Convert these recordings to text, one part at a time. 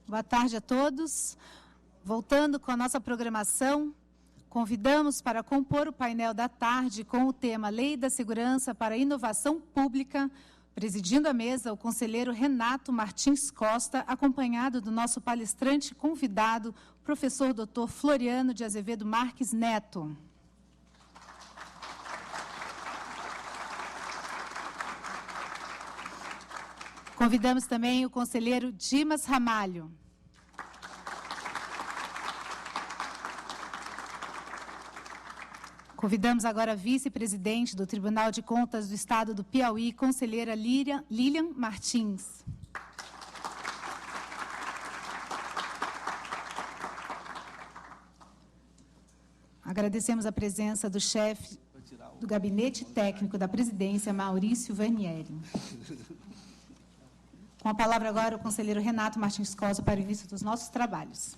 Boa tarde a todos. Voltando com a nossa programação, convidamos para compor o painel da tarde com o tema Lei da Segurança para a Inovação Pública, presidindo a mesa o conselheiro Renato Martins Costa, acompanhado do nosso palestrante convidado, professor Dr. Floriano de Azevedo Marques Neto. Convidamos também o conselheiro Dimas Ramalho. Convidamos agora a vice-presidente do Tribunal de Contas do Estado do Piauí, conselheira Lilian Martins. Agradecemos a presença do chefe do Gabinete Técnico da Presidência, Maurício Vanieri. Com a palavra agora o conselheiro Renato Martins Costa para o início dos nossos trabalhos.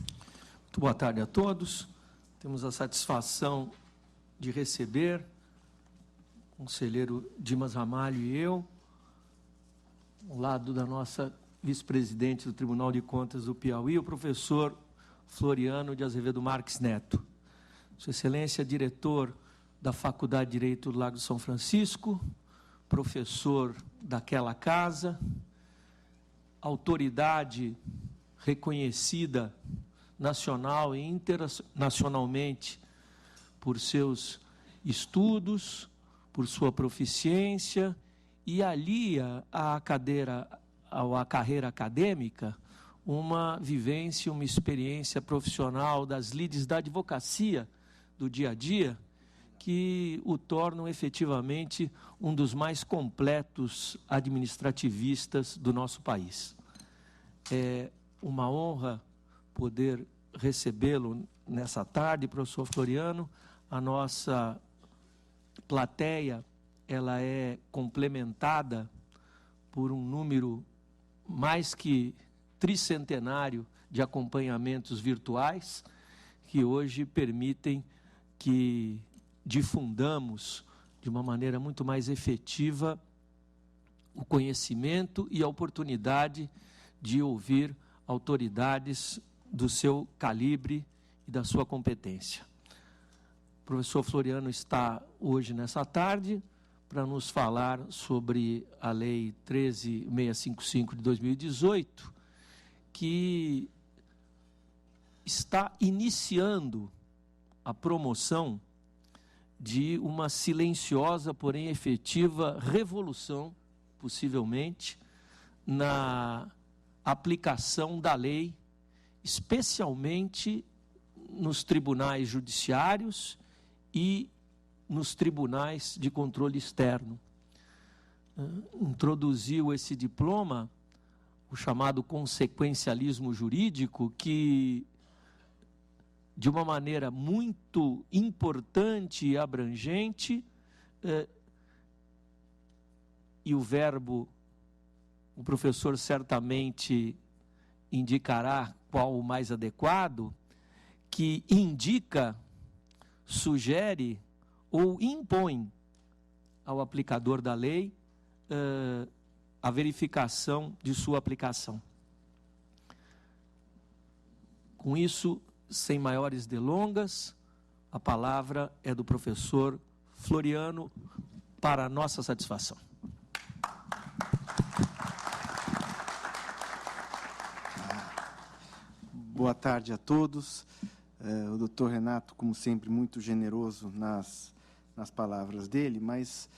Muito boa tarde a todos. Temos a satisfação de receber o conselheiro Dimas Ramalho e eu, ao lado da nossa vice-presidente do Tribunal de Contas do Piauí, o professor Floriano de Azevedo Marques Neto. Sua Excelência, diretor da Faculdade de Direito do Lago de São Francisco, professor daquela casa, autoridade reconhecida nacional e internacionalmente por seus estudos, por sua proficiência, e alia à carreira acadêmica uma vivência, uma experiência profissional das lides da advocacia do dia a dia, que o tornam efetivamente um dos mais completos administrativistas do nosso país. É uma honra poder recebê-lo nessa tarde, professor Floriano. A nossa plateia, ela é complementada por um número mais que tricentenário de acompanhamentos virtuais, que hoje permitem que difundamos de uma maneira muito mais efetiva o conhecimento e a oportunidade de ouvir autoridades do seu calibre e da sua competência. O professor Floriano está hoje, nessa tarde, para nos falar sobre a Lei 13.655 de 2018, que está iniciando a promoção de uma silenciosa, porém efetiva, revolução, possivelmente, na aplicação da lei, especialmente nos tribunais judiciários e nos tribunais de controle externo. Introduziu esse diploma, o chamado consequencialismo jurídico, que de uma maneira muito importante e abrangente, e o verbo, o professor certamente indicará qual o mais adequado, que indica, sugere ou impõe ao aplicador da lei a verificação de sua aplicação. Com isso, sem maiores delongas, a palavra é do professor Floriano, para a nossa satisfação. Boa tarde a todos. O doutor Renato, como sempre, muito generoso nas palavras dele, mas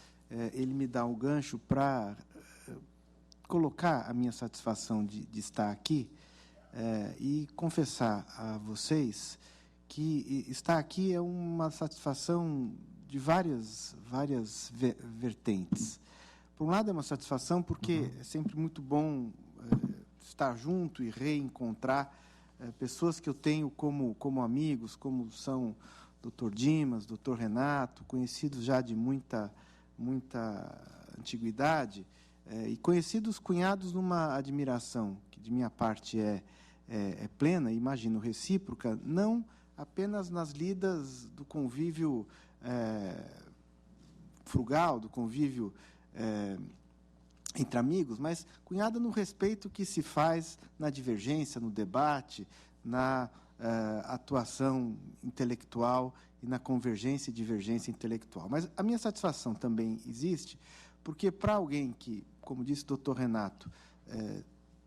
ele me dá o gancho para colocar a minha satisfação de estar aqui e confessar a vocês que estar aqui é uma satisfação de várias vertentes. Por um lado, é uma satisfação porque é sempre muito bom estar junto e reencontrar pessoas que eu tenho como amigos, como são Dr. Dimas, Dr. Renato, conhecidos já de muita antiguidade, e conhecidos cunhados numa admiração que de minha parte é plena, imagino recíproca, não apenas nas lidas do convívio frugal, do convívio entre amigos, mas cunhada no respeito que se faz na divergência, no debate, na atuação intelectual e na convergência e divergência intelectual. Mas a minha satisfação também existe, porque para alguém que, como disse o doutor Renato,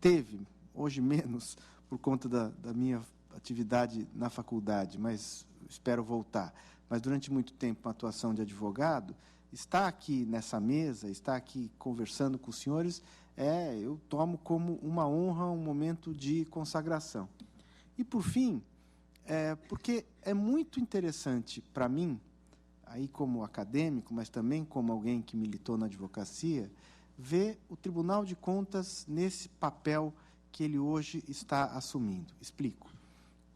teve, hoje menos, por conta da minha atividade na faculdade, mas espero voltar, mas durante muito tempo uma atuação de advogado, estar aqui nessa mesa, estar aqui conversando com os senhores, eu tomo como uma honra, um momento de consagração. E, por fim, porque é muito interessante para mim, aí como acadêmico, mas também como alguém que militou na advocacia, ver o Tribunal de Contas nesse papel que ele hoje está assumindo. Explico.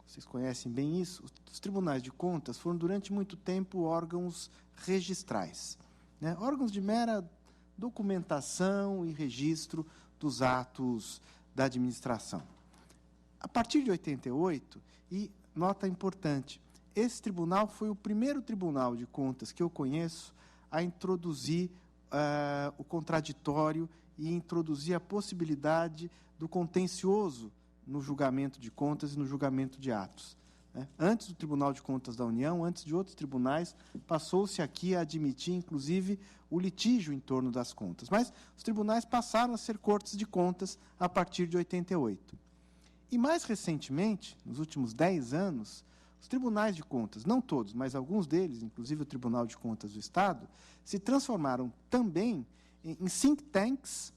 Vocês conhecem bem isso? Os tribunais de contas foram, durante muito tempo, órgãos registrais, né? Órgãos de mera documentação e registro dos atos da administração. A partir de 88, e nota importante, esse tribunal foi o primeiro tribunal de contas que eu conheço a introduzir o contraditório e introduzir a possibilidade do contencioso no julgamento de contas e no julgamento de atos, né? Antes do Tribunal de Contas da União, antes de outros tribunais, passou-se aqui a admitir, inclusive, o litígio em torno das contas. Mas os tribunais passaram a ser cortes de contas a partir de 88. E, mais recentemente, nos últimos 10 anos, os tribunais de contas, não todos, mas alguns deles, inclusive o Tribunal de Contas do Estado, se transformaram também em think tanks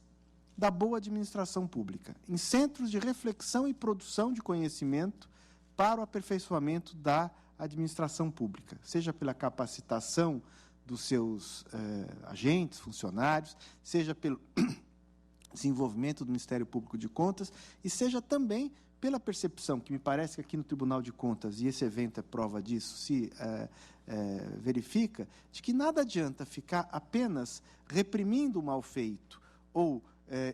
da boa administração pública, em centros de reflexão e produção de conhecimento para o aperfeiçoamento da administração pública, seja pela capacitação dos seus agentes, funcionários, seja pelo desenvolvimento do Ministério Público de Contas, e seja também pela percepção, que me parece que aqui no Tribunal de Contas, e esse evento é prova disso, se verifica, de que nada adianta ficar apenas reprimindo o mal feito, ou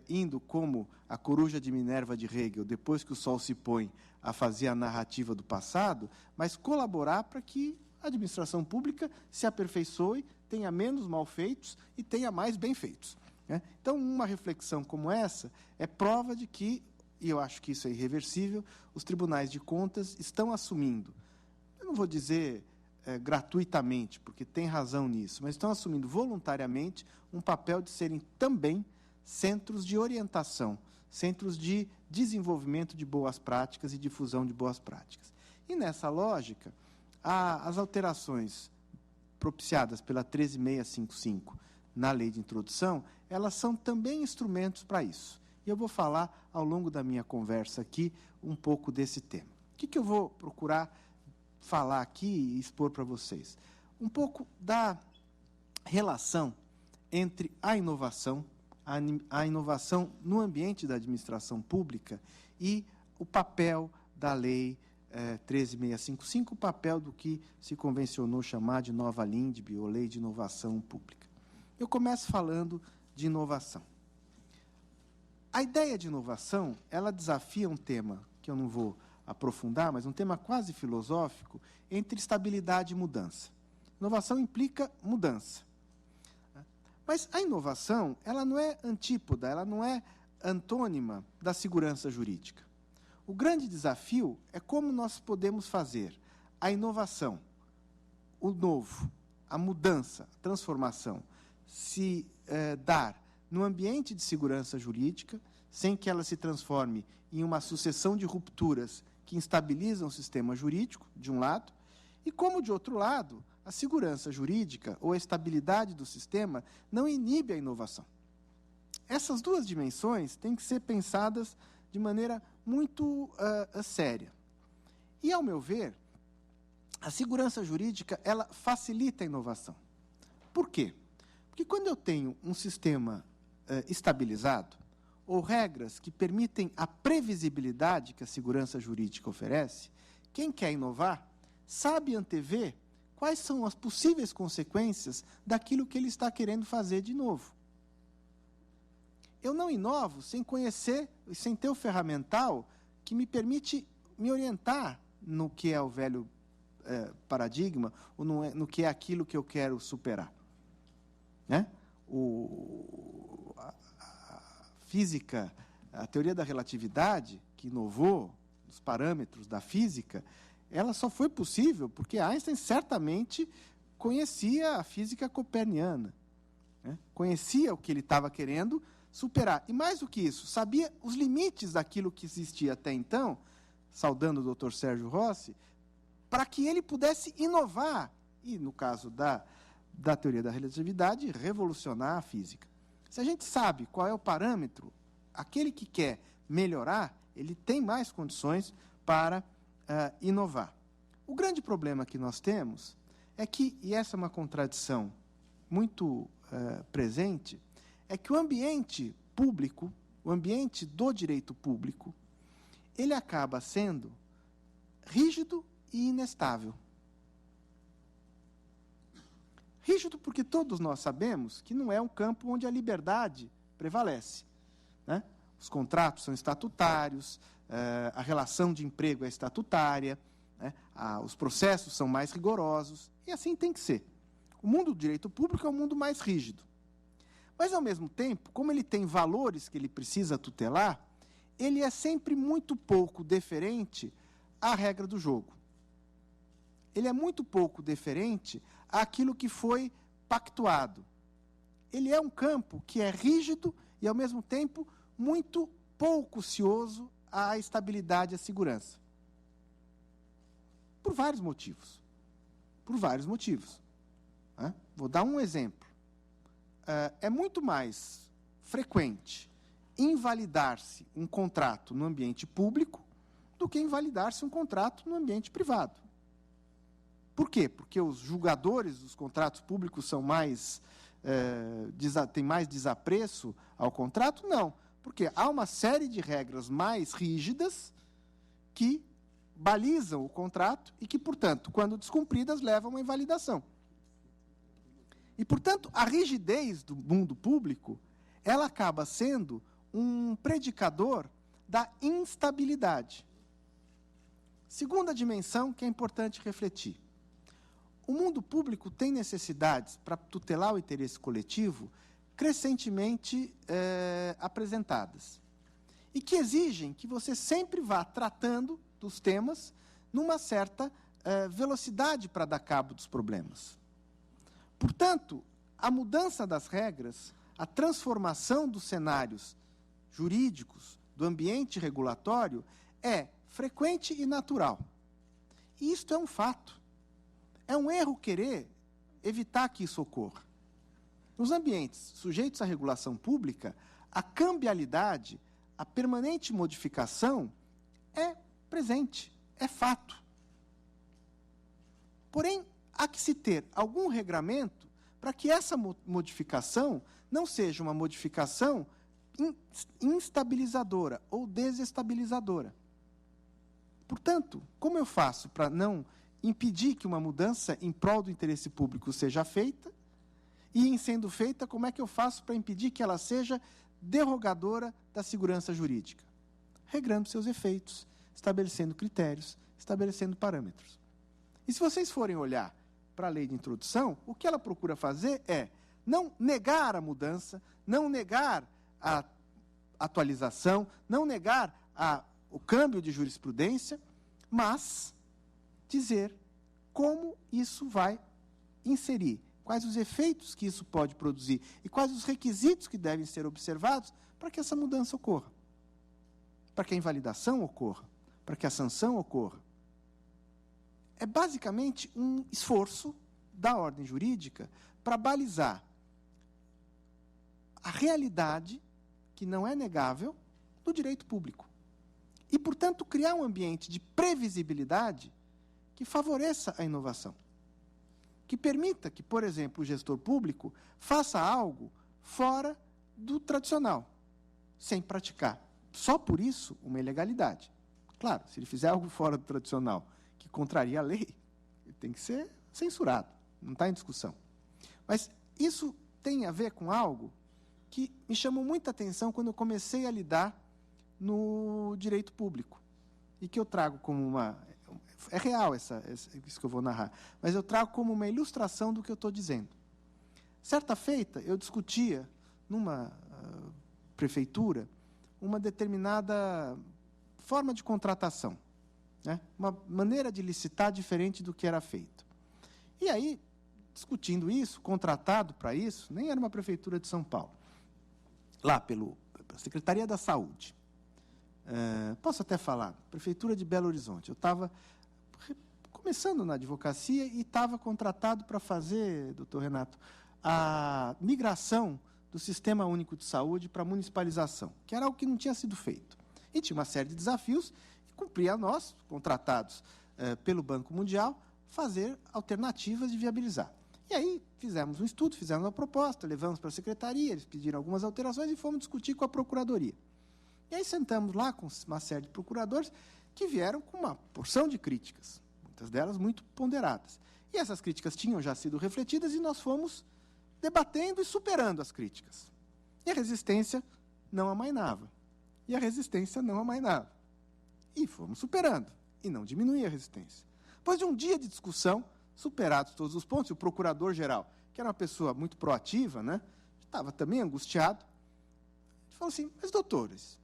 indo como a coruja de Minerva de Hegel, depois que o sol se põe, a fazer a narrativa do passado, mas colaborar para que a administração pública se aperfeiçoe, tenha menos mal feitos e tenha mais bem feitos, né? Então, uma reflexão como essa é prova de que, e eu acho que isso é irreversível, os tribunais de contas estão assumindo, eu não vou dizer gratuitamente, porque tem razão nisso, mas estão assumindo voluntariamente um papel de serem também centros de orientação, centros de desenvolvimento de boas práticas e difusão de boas práticas. E, nessa lógica, as alterações propiciadas pela 13655 na lei de introdução, elas são também instrumentos para isso. E eu vou falar, ao longo da minha conversa aqui, um pouco desse tema. O que eu vou procurar falar aqui e expor para vocês? Um pouco da relação entre a inovação no ambiente da administração pública e o papel da Lei 13655, o papel do que se convencionou chamar de nova LINDB, ou Lei de Inovação Pública. Eu começo falando de inovação. A ideia de inovação, ela desafia um tema que eu não vou aprofundar, mas um tema quase filosófico, entre estabilidade e mudança. Inovação implica mudança. Mas a inovação, ela não é antípoda, ela não é antônima da segurança jurídica. O grande desafio é como nós podemos fazer a inovação, o novo, a mudança, a transformação, se dar no ambiente de segurança jurídica, sem que ela se transforme em uma sucessão de rupturas que instabilizam o sistema jurídico, de um lado, e como, de outro lado, a segurança jurídica ou a estabilidade do sistema não inibe a inovação. Essas duas dimensões têm que ser pensadas de maneira muito séria. E, ao meu ver, a segurança jurídica, ela facilita a inovação. Por quê? Porque quando eu tenho um sistema estabilizado, ou regras que permitem a previsibilidade que a segurança jurídica oferece, quem quer inovar sabe antever quais são as possíveis consequências daquilo que ele está querendo fazer de novo. Eu não inovo sem conhecer, sem ter o ferramental que me permite me orientar no que é o velho paradigma, ou no que é aquilo que eu quero superar, né? física, a teoria da relatividade, que inovou os parâmetros da física, ela só foi possível porque Einstein certamente conhecia a física copernicana, né? Conhecia o que ele estava querendo superar. E mais do que isso, sabia os limites daquilo que existia até então, saudando o Dr. Sérgio Rossi, para que ele pudesse inovar, e no caso da teoria da relatividade, revolucionar a física. Se a gente sabe qual é o parâmetro, aquele que quer melhorar, ele tem mais condições para inovar. O grande problema que nós temos é que, e essa é uma contradição muito presente, é que o ambiente público, o ambiente do direito público, ele acaba sendo rígido e inestável. Rígido porque todos nós sabemos que não é um campo onde a liberdade prevalece, né? Os contratos são estatutários, a relação de emprego é estatutária, né? Os processos são mais rigorosos, e assim tem que ser. O mundo do direito público é um mundo mais rígido. Mas, ao mesmo tempo, como ele tem valores que ele precisa tutelar, ele é sempre muito pouco deferente à regra do jogo. Ele é muito pouco deferente àquilo que foi pactuado. Ele é um campo que é rígido e, ao mesmo tempo, muito pouco cioso à estabilidade e à segurança. Por vários motivos. Por vários motivos. Vou dar um exemplo. É muito mais frequente invalidar-se um contrato no ambiente público do que invalidar-se um contrato no ambiente privado. Por quê? Porque os julgadores dos contratos públicos são mais, têm mais desapreço ao contrato? Não. Porque há uma série de regras mais rígidas que balizam o contrato e que, portanto, quando descumpridas, levam a uma invalidação. E, portanto, a rigidez do mundo público, ela acaba sendo um predicador da instabilidade. Segunda dimensão que é importante refletir. O mundo público tem necessidades para tutelar o interesse coletivo crescentemente apresentadas. E que exigem que você sempre vá tratando dos temas numa certa velocidade para dar cabo dos problemas. Portanto, a mudança das regras, a transformação dos cenários jurídicos, do ambiente regulatório, é frequente e natural. E isto é um fato. É um erro querer evitar que isso ocorra. Nos ambientes sujeitos à regulação pública, a cambialidade, a permanente modificação é presente, é fato. Porém, há que se ter algum regramento para que essa modificação não seja uma modificação instabilizadora ou desestabilizadora. Portanto, como eu faço para não impedir que uma mudança em prol do interesse público seja feita? E, em sendo feita, como é que eu faço para impedir que ela seja derrogadora da segurança jurídica? Regrando seus efeitos, estabelecendo critérios, estabelecendo parâmetros. E se vocês forem olhar para a lei de introdução, o que ela procura fazer é não negar a mudança, não negar a atualização, não negar o câmbio de jurisprudência, mas dizer como isso vai inserir, quais os efeitos que isso pode produzir e quais os requisitos que devem ser observados para que essa mudança ocorra, para que a invalidação ocorra, para que a sanção ocorra. É basicamente um esforço da ordem jurídica para balizar a realidade, que não é negável, do direito público. E, portanto, criar um ambiente de previsibilidade que favoreça a inovação. Que permita que, por exemplo, o gestor público faça algo fora do tradicional, sem praticar, só por isso, uma ilegalidade. Claro, se ele fizer algo fora do tradicional, que contraria a lei, ele tem que ser censurado, não está em discussão. Mas isso tem a ver com algo que me chamou muita atenção quando eu comecei a lidar no direito público, e que eu trago como uma... É real isso que eu vou narrar, mas eu trago como uma ilustração do que eu estou dizendo. Certa feita, eu discutia numa prefeitura uma determinada forma de contratação, né? Uma maneira de licitar diferente do que era feito. E aí, discutindo isso, contratado para isso, nem era uma prefeitura de São Paulo, lá pela Secretaria da Saúde. Posso até falar, Prefeitura de Belo Horizonte. Eu estava começando na advocacia e estava contratado para fazer, doutor Renato, a migração do Sistema Único de Saúde para a municipalização, que era algo que não tinha sido feito. E tinha uma série de desafios e cumpria a nós, contratados pelo Banco Mundial, fazer alternativas de viabilizar. E aí fizemos um estudo, fizemos uma proposta, levamos para a secretaria, eles pediram algumas alterações e fomos discutir com a Procuradoria. E aí sentamos lá com uma série de procuradores que vieram com uma porção de críticas, muitas delas muito ponderadas. E essas críticas tinham já sido refletidas e nós fomos debatendo e superando as críticas. E a resistência não amainava. E a resistência não amainava. E fomos superando. E não diminuía a resistência. Depois de um dia de discussão, superados todos os pontos, e o procurador-geral, que era uma pessoa muito proativa, né, estava também angustiado, falou assim, mas doutores,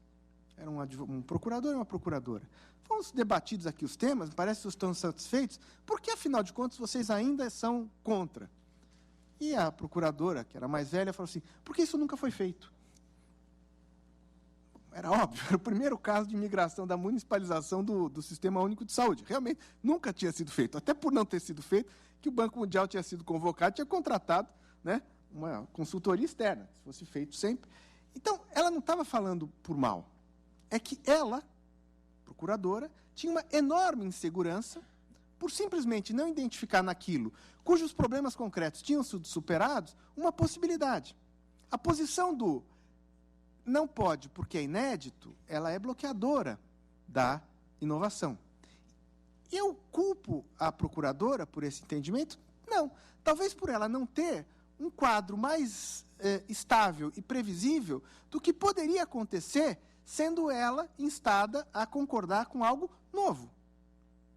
era um procurador e uma procuradora, fomos debatidos aqui os temas, parece que vocês estão satisfeitos, por que, afinal de contas, vocês ainda são contra? E a procuradora, que era mais velha, falou assim, porque isso nunca foi feito. Era óbvio, era o primeiro caso de migração da municipalização do Sistema Único de Saúde. Realmente, nunca tinha sido feito. Até por não ter sido feito, que o Banco Mundial tinha sido convocado, tinha contratado, né, uma consultoria externa, se fosse feito sempre. Então, ela não estava falando por mal. É que ela, procuradora, tinha uma enorme insegurança por simplesmente não identificar naquilo, cujos problemas concretos tinham sido superados, uma possibilidade. A posição do não pode porque é inédito, ela é bloqueadora da inovação. Eu culpo a procuradora por esse entendimento? Não. Talvez por ela não ter um quadro mais estável e previsível do que poderia acontecer sendo ela instada a concordar com algo novo.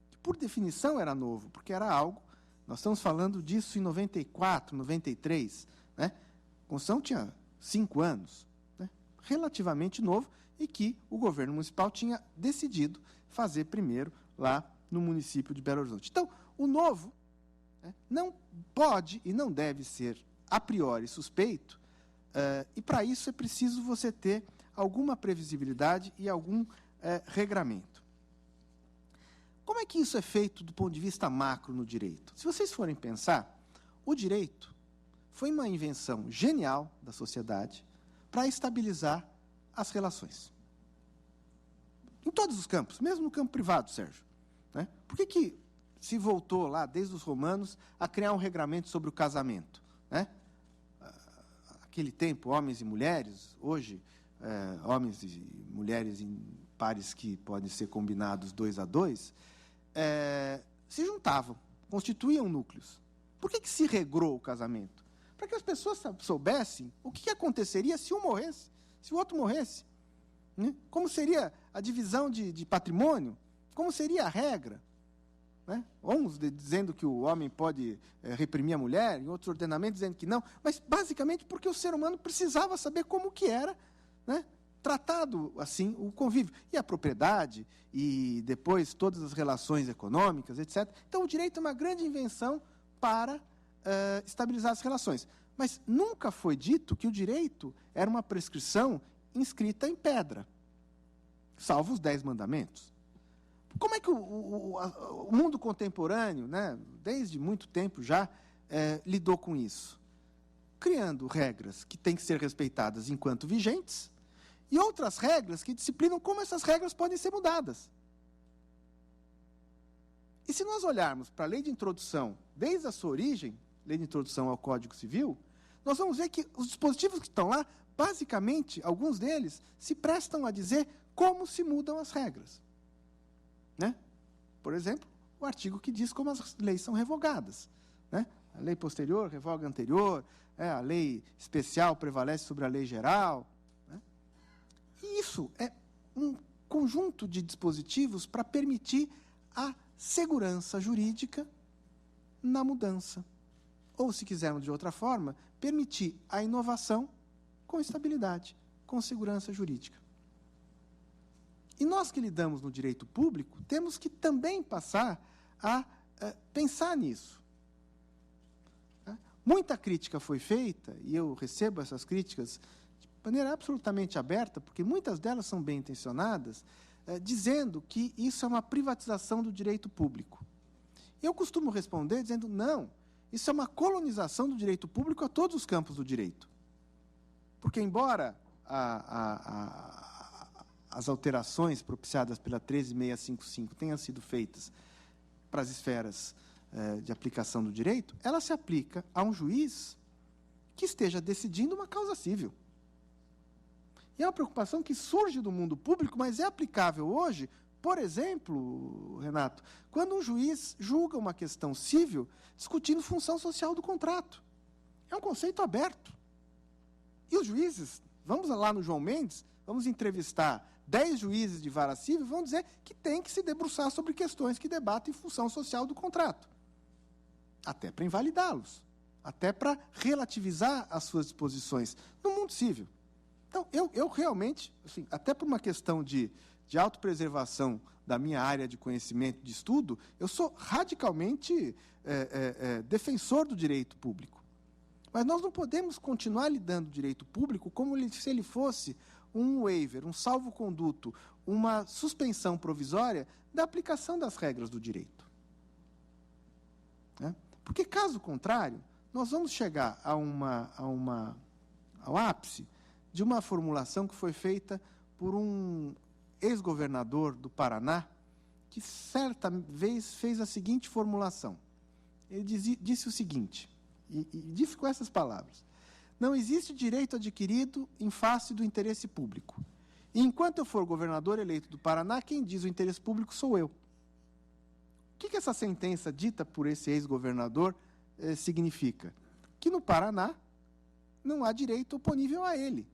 Que, por definição, era novo, porque era algo... Nós estamos falando disso em 94, 93. Né? A Constituição tinha 5 anos. Relativamente novo, e que o governo municipal tinha decidido fazer primeiro lá no município de Belo Horizonte. Então, o novo, né, não pode e não deve ser a priori suspeito, e para isso é preciso você ter alguma previsibilidade e algum regramento. Como é que isso é feito do ponto de vista macro no direito? Se vocês forem pensar, o direito foi uma invenção genial da sociedade para estabilizar as relações. Em todos os campos, mesmo no campo privado, Sérgio. Né? Por que se voltou lá, desde os romanos, a criar um regramento sobre o casamento? Né? Aquele tempo, homens e mulheres, hoje, homens e mulheres em pares que podem ser combinados 2 a 2, se juntavam, constituíam núcleos. Por que se regrou o casamento? Para que as pessoas soubessem o que aconteceria se um morresse, se o outro morresse. Né? Como seria a divisão de patrimônio? Como seria a regra? Né? Uns dizendo que o homem pode reprimir a mulher, em outros ordenamentos dizendo que não, mas basicamente porque o ser humano precisava saber como que era, né, tratado assim o convívio. E a propriedade, e depois todas as relações econômicas, etc. Então o direito é uma grande invenção para estabilizar as relações. Mas nunca foi dito que o direito era uma prescrição inscrita em pedra, salvo os 10 mandamentos. Como é que o mundo contemporâneo, né, desde muito tempo já, lidou com isso? Criando regras que têm que ser respeitadas enquanto vigentes e outras regras que disciplinam como essas regras podem ser mudadas. E se nós olharmos para a lei de introdução, desde a sua origem, lei de introdução ao Código Civil, nós vamos ver que os dispositivos que estão lá, basicamente, alguns deles, se prestam a dizer como se mudam as regras. Né? Por exemplo, o artigo que diz como as leis são revogadas. Né? A lei posterior revoga a anterior, a lei especial prevalece sobre a lei geral. Né? E isso é um conjunto de dispositivos para permitir a segurança jurídica na mudança. Ou, se quisermos de outra forma, permitir a inovação com estabilidade. com segurança jurídica. E nós que lidamos no direito público, temos que também passar a pensar nisso. Muita crítica foi feita, e eu recebo essas críticas de maneira absolutamente aberta, porque muitas delas são bem intencionadas, dizendo que isso é uma privatização do direito público. Eu costumo responder dizendo, não, isso é uma colonização do direito público a todos os campos do direito. Porque, embora as alterações propiciadas pela 13655 tenham sido feitas para as esferas de aplicação do direito, ela se aplica a um juiz que esteja decidindo uma causa civil. E é uma preocupação que surge do mundo público, mas é aplicável hoje, por exemplo, Renato, quando um juiz julga uma questão civil discutindo função social do contrato. É um conceito aberto. E os juízes, vamos lá no João Mendes, vamos entrevistar 10 juízes de vara civil, vão dizer que tem que se debruçar sobre questões que debatem função social do contrato. Até para invalidá-los, até para relativizar as suas disposições no mundo civil. Então, eu realmente, assim, até por uma questão de autopreservação da minha área de conhecimento, de estudo, eu sou radicalmente defensor do direito público. Mas nós não podemos continuar lidando o direito público como se ele fosse um waiver, um salvo-conduto, uma suspensão provisória da aplicação das regras do direito. Porque, caso contrário, nós vamos chegar ao ápice de uma formulação que foi feita por um ex-governador do Paraná, que certa vez fez a seguinte formulação. Ele disse o seguinte, e disse com essas palavras: não existe direito adquirido em face do interesse público. E enquanto eu for governador eleito do Paraná, quem diz o interesse público sou eu. O que essa sentença dita por esse ex-governador significa? Que no Paraná não há direito oponível a ele,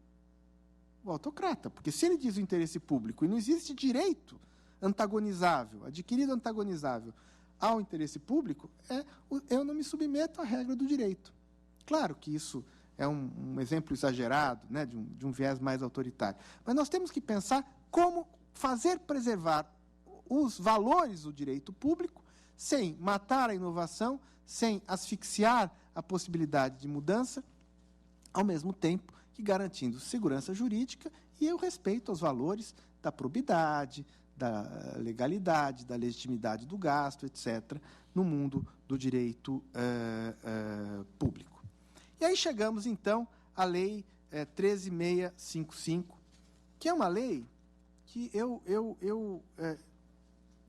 o autocrata. Porque se ele diz o interesse público e não existe direito antagonizável, adquirido antagonizável ao interesse público, eu não me submeto à regra do direito. Claro que isso é um exemplo exagerado, né, de um viés mais autoritário. Mas nós temos que pensar como fazer preservar os valores do direito público sem matar a inovação, sem asfixiar a possibilidade de mudança, ao mesmo tempo que garantindo segurança jurídica e o respeito aos valores da probidade, da legalidade, da legitimidade do gasto, etc., no mundo do direito público. E aí chegamos, então, à Lei 13.655, que é uma lei que eu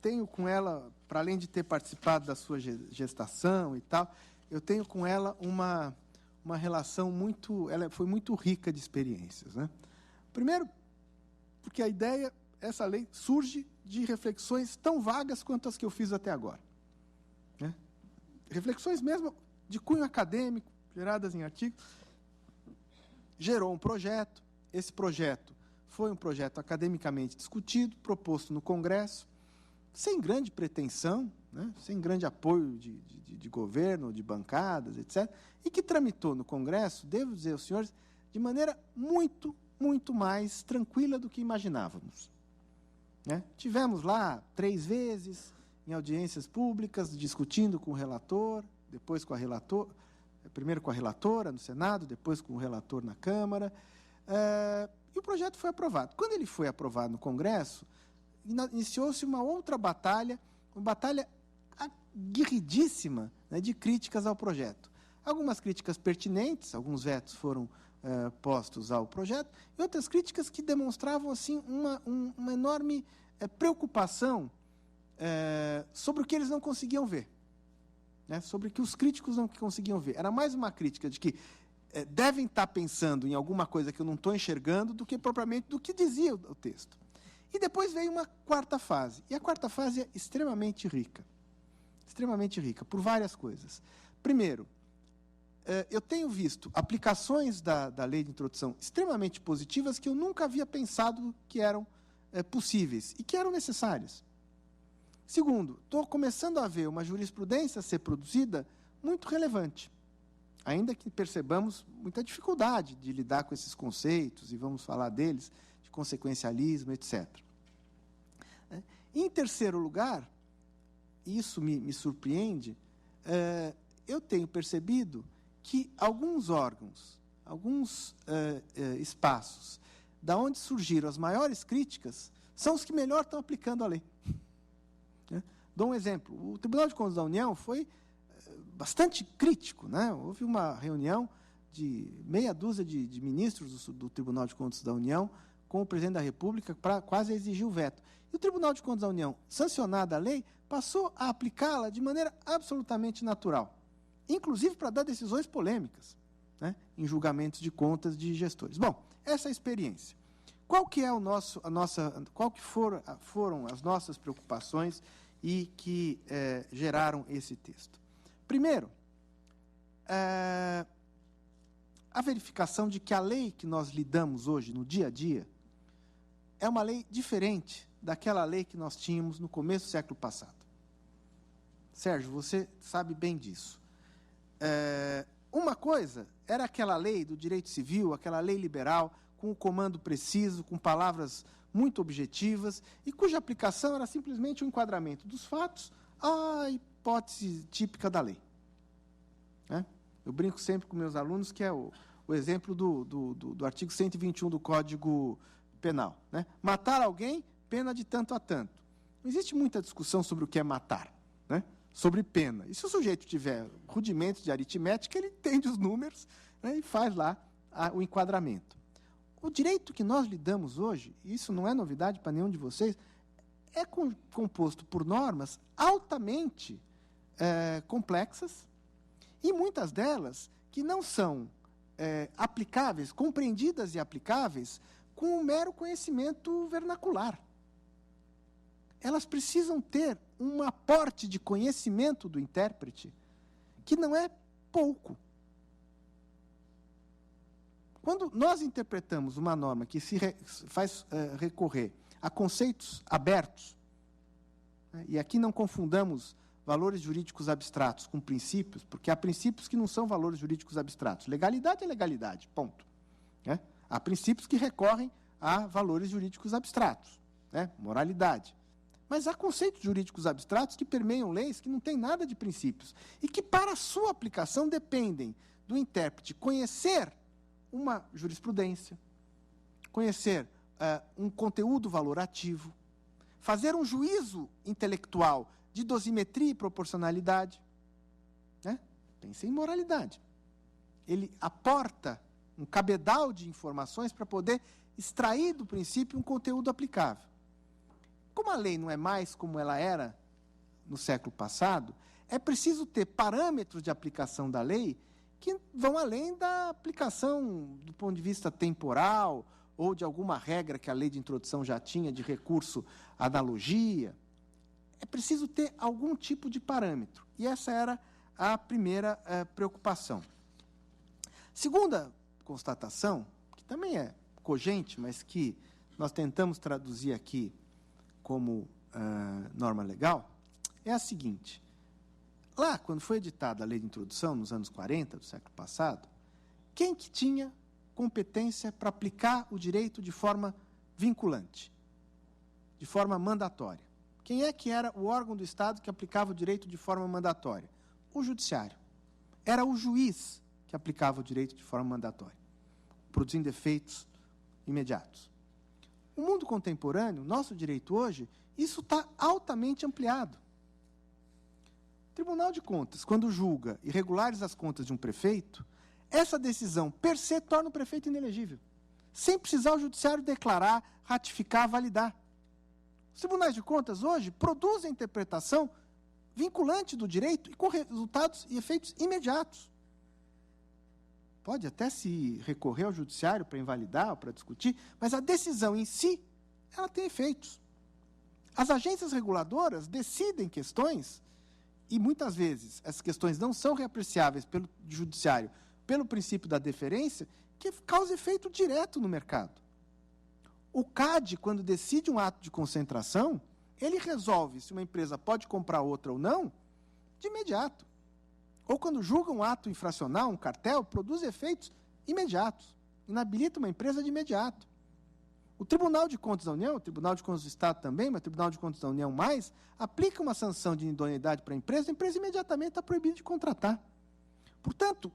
tenho com ela, para além de ter participado da sua gestação e tal, eu tenho com ela uma relação ela foi muito rica de experiências, né? Primeiro, porque essa lei surge de reflexões tão vagas quanto as que eu fiz até agora, né? Reflexões mesmo de cunho acadêmico, geradas em artigos, gerou um projeto. Esse projeto foi um projeto academicamente discutido, proposto no Congresso, sem grande pretensão, né, sem grande apoio de governo, de bancadas, etc., e que tramitou no Congresso, devo dizer aos senhores, de maneira muito, muito mais tranquila do que imaginávamos. Né? Tivemos lá 3 vezes, em audiências públicas, discutindo com o relator, depois com a relatora, primeiro com a relatora no Senado, depois com o relator na Câmara, e o projeto foi aprovado. Quando ele foi aprovado no Congresso, iniciou-se uma outra batalha, uma batalha aguerridíssima, né, de críticas ao projeto. Algumas críticas pertinentes, alguns vetos foram postos ao projeto, e outras críticas que demonstravam assim, uma enorme preocupação sobre o que eles não conseguiam ver. Né, sobre o que os críticos não conseguiam ver. Era mais uma crítica de que devem estar pensando em alguma coisa que eu não estou enxergando do que propriamente do que dizia o texto. E depois veio uma quarta fase. E a quarta fase é extremamente rica, por várias coisas. Primeiro, eu tenho visto aplicações da lei de introdução extremamente positivas que eu nunca havia pensado que eram possíveis e que eram necessárias. Segundo, estou começando a ver uma jurisprudência ser produzida muito relevante. ainda que percebamos muita dificuldade de lidar com esses conceitos, e vamos falar deles, de consequencialismo, etc. Em terceiro lugar, isso me surpreende, eu tenho percebido que alguns órgãos, alguns espaços, da onde surgiram as maiores críticas, são os que melhor estão aplicando a lei. Dou um exemplo. O Tribunal de Contas da União foi bastante crítico, né? Houve uma reunião de meia dúzia de ministros do Tribunal de Contas da União com o presidente da República para quase exigir o veto. E o Tribunal de Contas da União, sancionada a lei, passou a aplicá-la de maneira absolutamente natural, inclusive para dar decisões polêmicas, né, em julgamentos de contas de gestores. Bom, essa é a experiência. Qual que é qual que foram as nossas preocupações e que geraram esse texto? Primeiro, a verificação de que a lei que nós lidamos hoje, no dia a dia, é uma lei diferente daquela lei que nós tínhamos no começo do século passado. Sérgio, você sabe bem disso. Uma coisa era aquela lei do direito civil, aquela lei liberal, com o comando preciso, com palavras muito objetivas, e cuja aplicação era simplesmente o enquadramento dos fatos à hipótese típica da lei. Eu brinco sempre com meus alunos que é o exemplo do artigo 121 do Código Penal. Né? Matar alguém, pena de tanto a tanto. Não existe muita discussão sobre o que é matar, né? Sobre pena. E se o sujeito tiver rudimentos de aritmética, ele entende os números, né, e faz lá o enquadramento. O direito que nós lidamos hoje, e isso não é novidade para nenhum de vocês, é composto por normas altamente complexas, e muitas delas que não são aplicáveis, compreendidas e aplicáveis com um mero conhecimento vernacular. Elas precisam ter um aporte de conhecimento do intérprete que não é pouco. Quando nós interpretamos uma norma que se faz recorrer a conceitos abertos, né, e aqui não confundamos valores jurídicos abstratos com princípios, porque há princípios que não são valores jurídicos abstratos. Legalidade é legalidade, ponto. Né? Há princípios que recorrem a valores jurídicos abstratos, né? Moralidade. Mas há conceitos jurídicos abstratos que permeiam leis que não têm nada de princípios e que, para a sua aplicação, dependem do intérprete conhecer uma jurisprudência, conhecer um conteúdo valorativo, fazer um juízo intelectual de dosimetria e proporcionalidade. Né? Pense em moralidade. Ele aporta um cabedal de informações para poder extrair do princípio um conteúdo aplicável. Como a lei não é mais como ela era no século passado, é preciso ter parâmetros de aplicação da lei que vão além da aplicação do ponto de vista temporal ou de alguma regra que a lei de introdução já tinha de recurso à analogia. É preciso ter algum tipo de parâmetro. E essa era a primeira preocupação. Segunda constatação, que também é cogente, mas que nós tentamos traduzir aqui como norma legal, é a seguinte. Lá, quando foi editada a lei de introdução, nos anos 40 do século passado, quem que tinha competência para aplicar o direito de forma vinculante, de forma mandatória? Quem é que era o órgão do Estado que aplicava o direito de forma mandatória? O judiciário. Era o juiz que aplicava o direito de forma mandatória, produzindo efeitos imediatos. O mundo contemporâneo, nosso direito hoje, isso está altamente ampliado. O Tribunal de Contas, quando julga e regulariza as contas de um prefeito, essa decisão, per se, torna o prefeito inelegível, sem precisar o judiciário declarar, ratificar, validar. Os tribunais de contas, hoje, produzem interpretação vinculante do direito e com resultados e efeitos imediatos. Pode até se recorrer ao judiciário para invalidar ou para discutir, mas a decisão em si, ela tem efeitos. As agências reguladoras decidem questões, e muitas vezes essas questões não são reapreciáveis pelo judiciário, pelo princípio da deferência, que causa efeito direto no mercado. O CAD, quando decide um ato de concentração, ele resolve se uma empresa pode comprar outra ou não, de imediato. ou quando julga um ato infracional, um cartel, produz efeitos imediatos, inabilita uma empresa de imediato. O Tribunal de Contas da União, o Tribunal de Contas do Estado também, mas o Tribunal de Contas da União mais, aplica uma sanção de idoneidade para a empresa imediatamente está proibida de contratar. Portanto,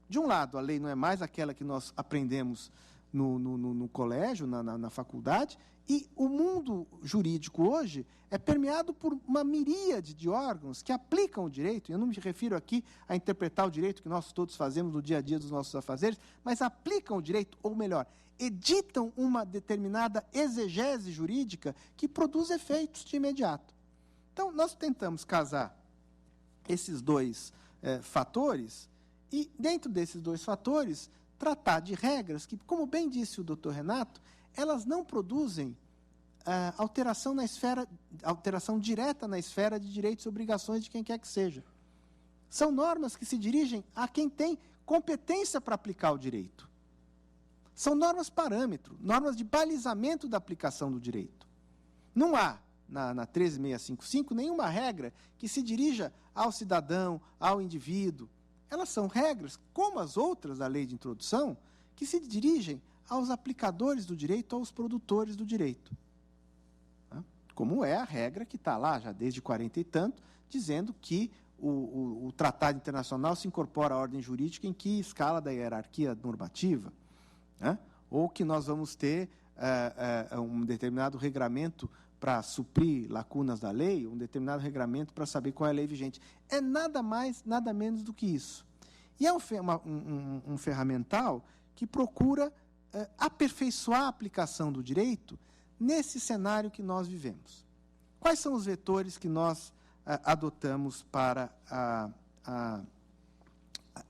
de um lado, a lei não é mais aquela que nós aprendemos no colégio, na faculdade, e o mundo jurídico hoje é permeado por uma miríade de órgãos que aplicam o direito, e eu não me refiro aqui a interpretar o direito que nós todos fazemos no dia a dia dos nossos afazeres, mas aplicam o direito, ou melhor, editam uma determinada exegese jurídica que produz efeitos de imediato. Então, nós tentamos casar esses dois fatores e, dentro desses dois fatores, tratar de regras que, como bem disse o doutor Renato, elas não produzem alteração direta na esfera de direitos e obrigações de quem quer que seja. São normas que se dirigem a quem tem competência para aplicar o direito. São normas parâmetro, normas de balizamento da aplicação do direito. Não há, na 13655, nenhuma regra que se dirija ao cidadão, ao indivíduo. Elas são regras, como as outras da lei de introdução, que se dirigem aos aplicadores do direito, aos produtores do direito. Como é a regra que está lá, já desde 40 e tanto, dizendo que o tratado internacional se incorpora à ordem jurídica em que escala da hierarquia normativa, ou que nós vamos ter um determinado regramento para suprir lacunas da lei, um determinado regramento para saber qual é a lei vigente. É nada mais, nada menos do que isso. E é um ferramental que procura aperfeiçoar a aplicação do direito nesse cenário que nós vivemos. Quais são os vetores que nós adotamos para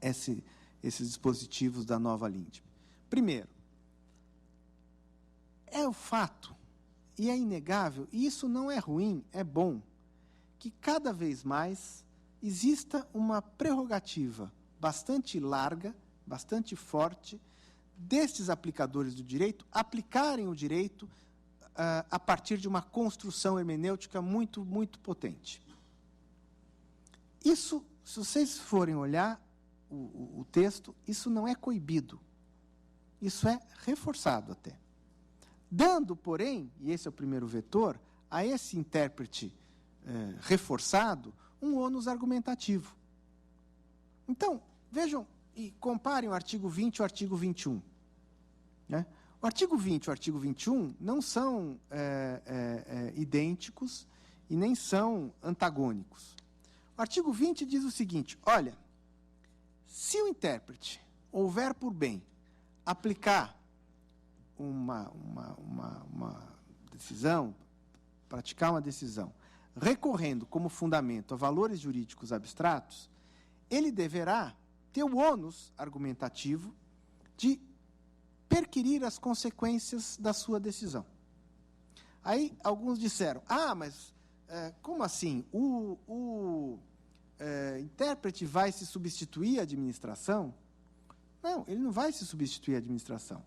esses dispositivos da nova LINDB? Primeiro, é o fato, e é inegável, e isso não é ruim, é bom, que cada vez mais exista uma prerrogativa bastante larga, bastante forte, destes aplicadores do direito aplicarem o direito a partir de uma construção hermenêutica muito, muito potente. Isso, se vocês forem olhar o texto, isso não é coibido. Isso é reforçado até. Dando, porém, e esse é o primeiro vetor, a esse intérprete reforçado, um ônus argumentativo. Então, vejam e comparem o artigo 20 e o artigo 21. O artigo 20 e o artigo 21 não são idênticos e nem são antagônicos. O artigo 20 diz o seguinte, olha, se o intérprete houver por bem aplicar uma decisão, praticar uma decisão, recorrendo como fundamento a valores jurídicos abstratos, ele deverá ter o ônus argumentativo de perquirir as consequências da sua decisão. Aí alguns disseram, mas como assim? O intérprete vai se substituir à administração? Não, ele não vai se substituir à administração.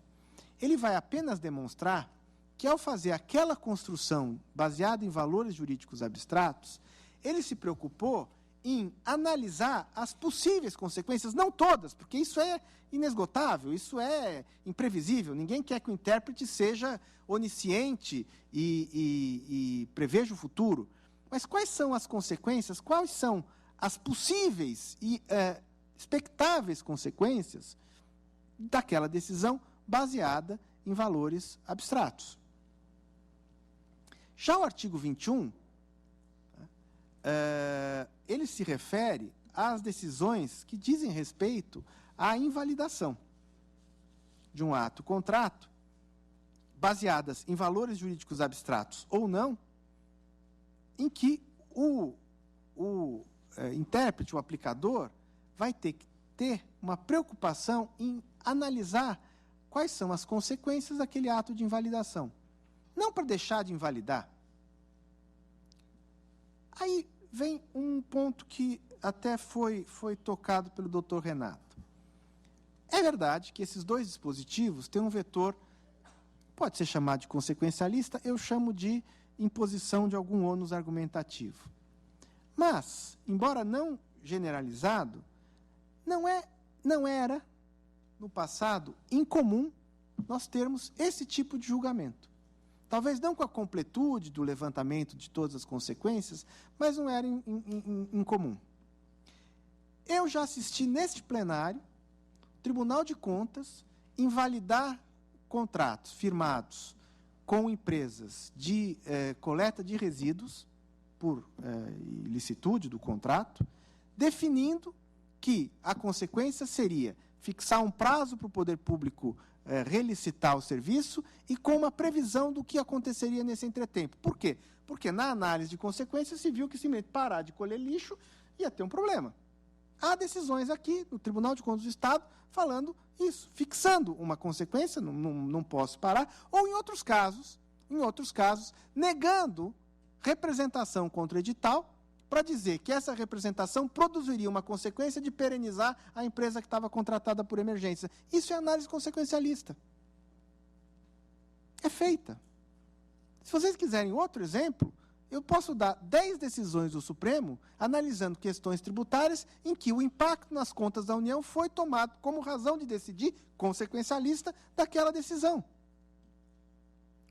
Ele vai apenas demonstrar que, ao fazer aquela construção baseada em valores jurídicos abstratos, ele se preocupou em analisar as possíveis consequências, não todas, porque isso é inesgotável, isso é imprevisível. Ninguém quer que o intérprete seja onisciente e preveja o futuro. Mas quais são as consequências, quais são as possíveis e expectáveis consequências daquela decisão baseada em valores abstratos? Já o artigo 21, ele se refere às decisões que dizem respeito à invalidação de um ato contrato, baseadas em valores jurídicos abstratos ou não, em que o intérprete, o aplicador, vai ter que ter uma preocupação em analisar quais são as consequências daquele ato de invalidação. Não para deixar de invalidar. Aí vem um ponto que até foi tocado pelo doutor Renato. É verdade que esses dois dispositivos têm um vetor, pode ser chamado de consequencialista, eu chamo de imposição de algum ônus argumentativo. Mas, embora não generalizado, não era, no passado, incomum nós termos esse tipo de julgamento. Talvez não com a completude do levantamento de todas as consequências, mas não era incomum. Eu já assisti neste plenário o Tribunal de Contas invalidar contratos firmados com empresas de coleta de resíduos, por ilicitude do contrato, definindo que a consequência seria fixar um prazo para o poder público relicitar o serviço e com uma previsão do que aconteceria nesse entretempo. Por quê? Porque na análise de consequências se viu que simplesmente parar de colher lixo ia ter um problema. Há decisões aqui no Tribunal de Contas do Estado falando isso, fixando uma consequência, não posso parar, ou em outros casos, negando representação contra o edital para dizer que essa representação produziria uma consequência de perenizar a empresa que estava contratada por emergência. Isso é análise consequencialista. É feita. Se vocês quiserem outro exemplo, eu posso dar 10 decisões do Supremo analisando questões tributárias em que o impacto nas contas da União foi tomado como razão de decidir consequencialista daquela decisão.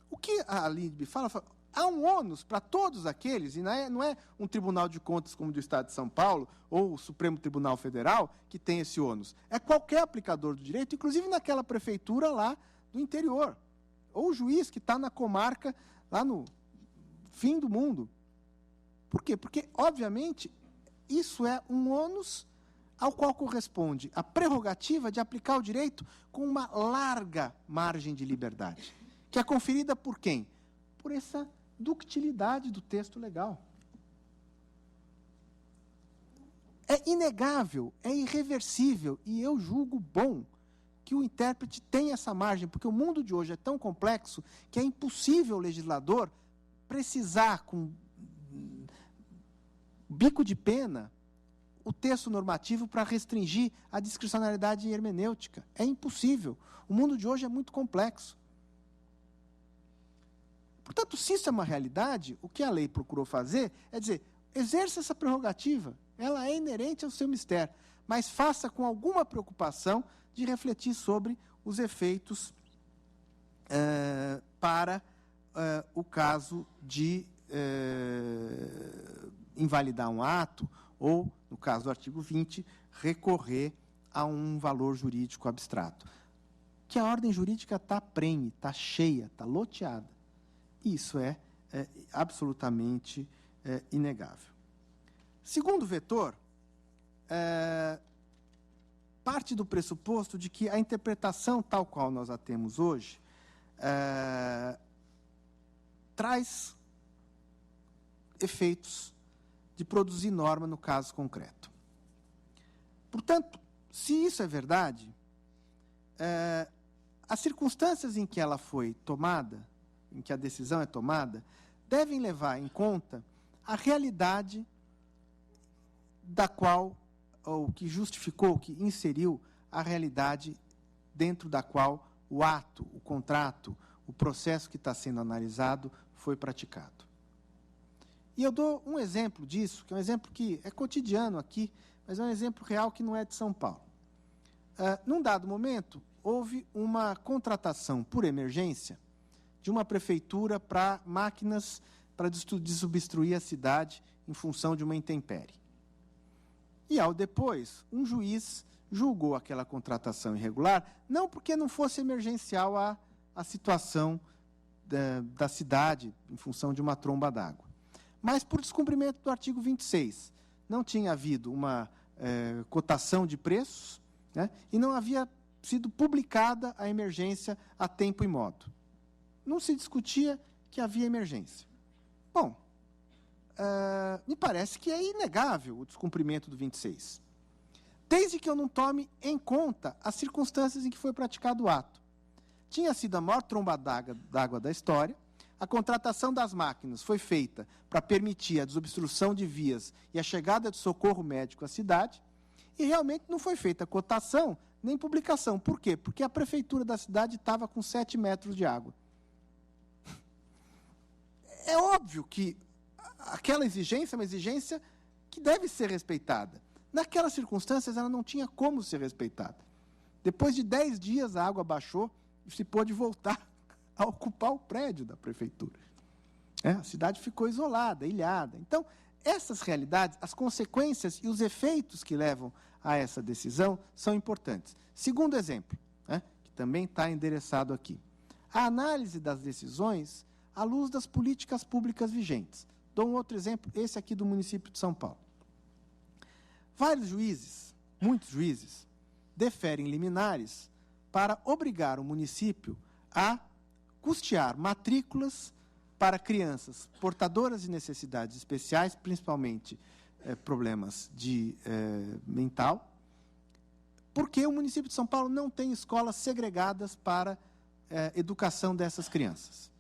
O que a LINDB fala, há um ônus para todos aqueles, e não é um Tribunal de Contas como o do Estado de São Paulo ou o Supremo Tribunal Federal que tem esse ônus. É qualquer aplicador do direito, inclusive naquela prefeitura lá do interior, ou o juiz que está na comarca lá no fim do mundo. Por quê? Porque, obviamente, isso é um ônus ao qual corresponde a prerrogativa de aplicar o direito com uma larga margem de liberdade, que é conferida por quem? Por essa ductilidade do texto legal. É inegável, é irreversível, e eu julgo bom que o intérprete tenha essa margem, porque o mundo de hoje é tão complexo que é impossível o legislador precisar, com bico de pena, o texto normativo para restringir a discricionariedade hermenêutica. É impossível. O mundo de hoje é muito complexo. Portanto, se isso é uma realidade, o que a lei procurou fazer é dizer, exerça essa prerrogativa, ela é inerente ao seu mistério, mas faça com alguma preocupação de refletir sobre os efeitos para o caso de invalidar um ato ou, no caso do artigo 20, recorrer a um valor jurídico abstrato. Que a ordem jurídica está prenhe, está cheia, está loteada. Isso é absolutamente inegável. Segundo vetor, parte do pressuposto de que a interpretação tal qual nós a temos hoje traz efeitos de produzir norma no caso concreto. Portanto, se isso é verdade, as circunstâncias em que ela foi tomada, em que a decisão é tomada, devem levar em conta a realidade da qual, ou que justificou, que inseriu a realidade dentro da qual o ato, o contrato, o processo que está sendo analisado foi praticado. E eu dou um exemplo disso, que é um exemplo que é cotidiano aqui, mas é um exemplo real que não é de São Paulo. Num dado momento, houve uma contratação por emergência de uma prefeitura para máquinas para desobstruir a cidade em função de uma intempérie. E, ao depois, um juiz julgou aquela contratação irregular, não porque não fosse emergencial a situação da cidade em função de uma tromba d'água, mas por descumprimento do artigo 26. Não tinha havido uma cotação de preços, né, e não havia sido publicada a emergência a tempo e modo. Não se discutia que havia emergência. Bom, me parece que é inegável o descumprimento do 26, desde que eu não tome em conta as circunstâncias em que foi praticado o ato. Tinha sido a maior tromba d'água da história, a contratação das máquinas foi feita para permitir a desobstrução de vias e a chegada de socorro médico à cidade, e realmente não foi feita cotação nem publicação. Por quê? Porque a prefeitura da cidade estava com 7 metros de água. É óbvio que aquela exigência é uma exigência que deve ser respeitada. naquelas circunstâncias, ela não tinha como ser respeitada. Depois de 10 dias, a água baixou e se pôde voltar a ocupar o prédio da prefeitura. A cidade ficou isolada, ilhada. Então, essas realidades, as consequências e os efeitos que levam a essa decisão são importantes. Segundo exemplo, que também está endereçado aqui. A análise das decisões à luz das políticas públicas vigentes. Dou um outro exemplo, esse aqui do município de São Paulo. Vários juízes, muitos juízes, deferem liminares para obrigar o município a custear matrículas para crianças portadoras de necessidades especiais, principalmente problemas de mental, porque o município de São Paulo não tem escolas segregadas para educação dessas crianças.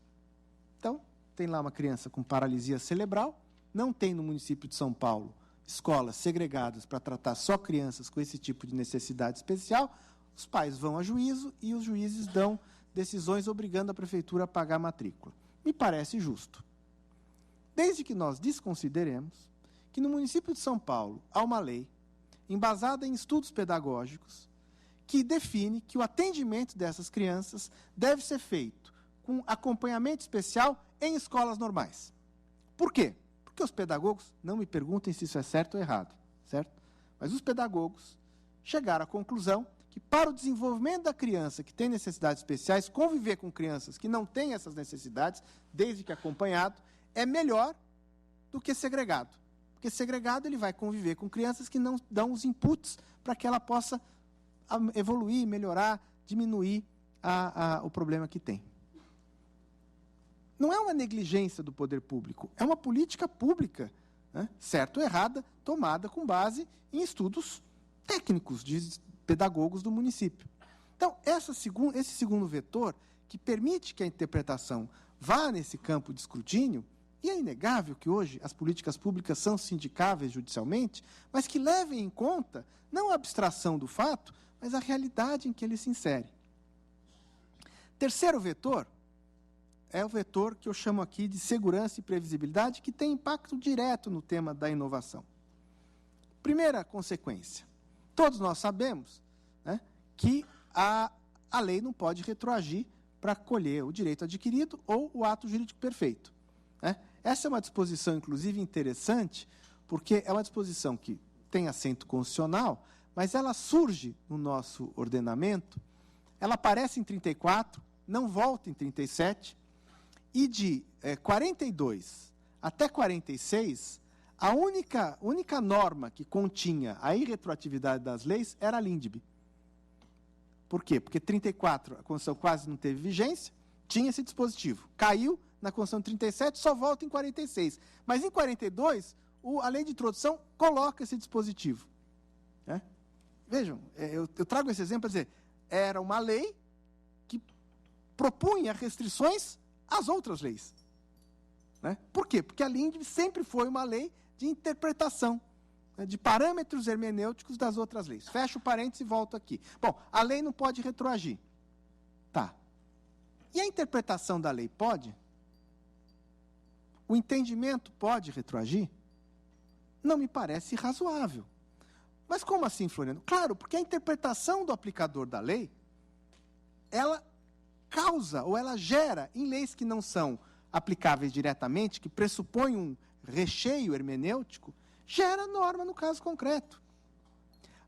Então, tem lá uma criança com paralisia cerebral, não tem no município de São Paulo escolas segregadas para tratar só crianças com esse tipo de necessidade especial, os pais vão a juízo e os juízes dão decisões obrigando a prefeitura a pagar a matrícula. Me parece justo. Desde que nós desconsideremos que no município de São Paulo há uma lei embasada em estudos pedagógicos que define que o atendimento dessas crianças deve ser feito com acompanhamento especial em escolas normais. Por quê? Porque os pedagogos, não me perguntem se isso é certo ou errado, certo? Mas os pedagogos chegaram à conclusão que para o desenvolvimento da criança que tem necessidades especiais, conviver com crianças que não têm essas necessidades, desde que acompanhado, é melhor do que segregado. Porque segregado ele vai conviver com crianças que não dão os inputs para que ela possa evoluir, melhorar, diminuir o problema que tem. Não é uma negligência do poder público, é uma política pública, certa ou errada, tomada com base em estudos técnicos de pedagogos do município. Então, esse segundo vetor, que permite que a interpretação vá nesse campo de escrutínio, e é inegável que hoje as políticas públicas são sindicáveis judicialmente, mas que levem em conta, não a abstração do fato, mas a realidade em que ele se insere. Terceiro vetor é o vetor que eu chamo aqui de segurança e previsibilidade, que tem impacto direto no tema da inovação. Primeira consequência. Todos nós sabemos, que a lei não pode retroagir para colher o direito adquirido ou o ato jurídico perfeito. Essa é uma disposição, inclusive, interessante, porque é uma disposição que tem assento constitucional, mas ela surge no nosso ordenamento, ela aparece em 34, não volta em 37, e de 42 até 46, a única norma que continha a irretroatividade das leis era a LINDB. Por quê? Porque 34, a Constituição quase não teve vigência, tinha esse dispositivo. Caiu na Constituição de 37, só volta em 46. Mas em 42, a lei de introdução coloca esse dispositivo. Vejam, eu trago esse exemplo para dizer, era uma lei que propunha restrições às outras leis. Por quê? Porque a LINDB sempre foi uma lei de interpretação, de parâmetros hermenêuticos das outras leis. Fecho o parênteses e volto aqui. Bom, a lei não pode retroagir. Tá. E a interpretação da lei pode? O entendimento pode retroagir? Não me parece razoável. Mas como assim, Floriano? Claro, porque a interpretação do aplicador da lei, ela causa ou ela gera em leis que não são aplicáveis diretamente, que pressupõem um recheio hermenêutico, gera norma no caso concreto.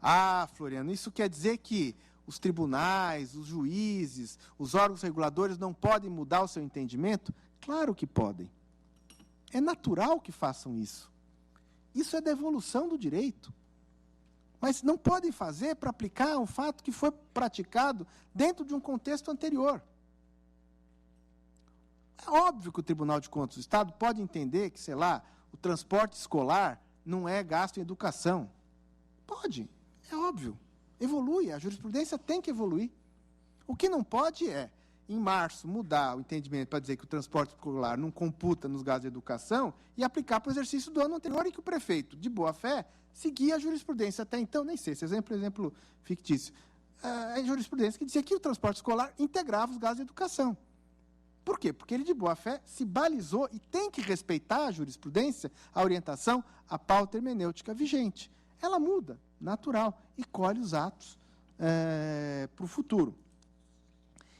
Ah, Floriano, isso quer dizer que os tribunais, os juízes, os órgãos reguladores não podem mudar o seu entendimento? Claro que podem. É natural que façam isso. Isso é devolução do direito. Mas não podem fazer para aplicar um fato que foi praticado dentro de um contexto anterior. É óbvio que o Tribunal de Contas do Estado pode entender que, sei lá, o transporte escolar não é gasto em educação. Pode, é óbvio. Evolui, a jurisprudência tem que evoluir. O que não pode é, em março, mudar o entendimento para dizer que o transporte escolar não computa nos gastos de educação e aplicar para o exercício do ano anterior, em que o prefeito, de boa-fé, seguia a jurisprudência até então, nem sei, esse exemplo fictício. A jurisprudência que dizia que o transporte escolar integrava os gastos de educação. Por quê? Porque ele, de boa-fé, se balizou e tem que respeitar a jurisprudência, a orientação, a pauta hermenêutica vigente. ela muda, natural, e colhe os atos para o futuro.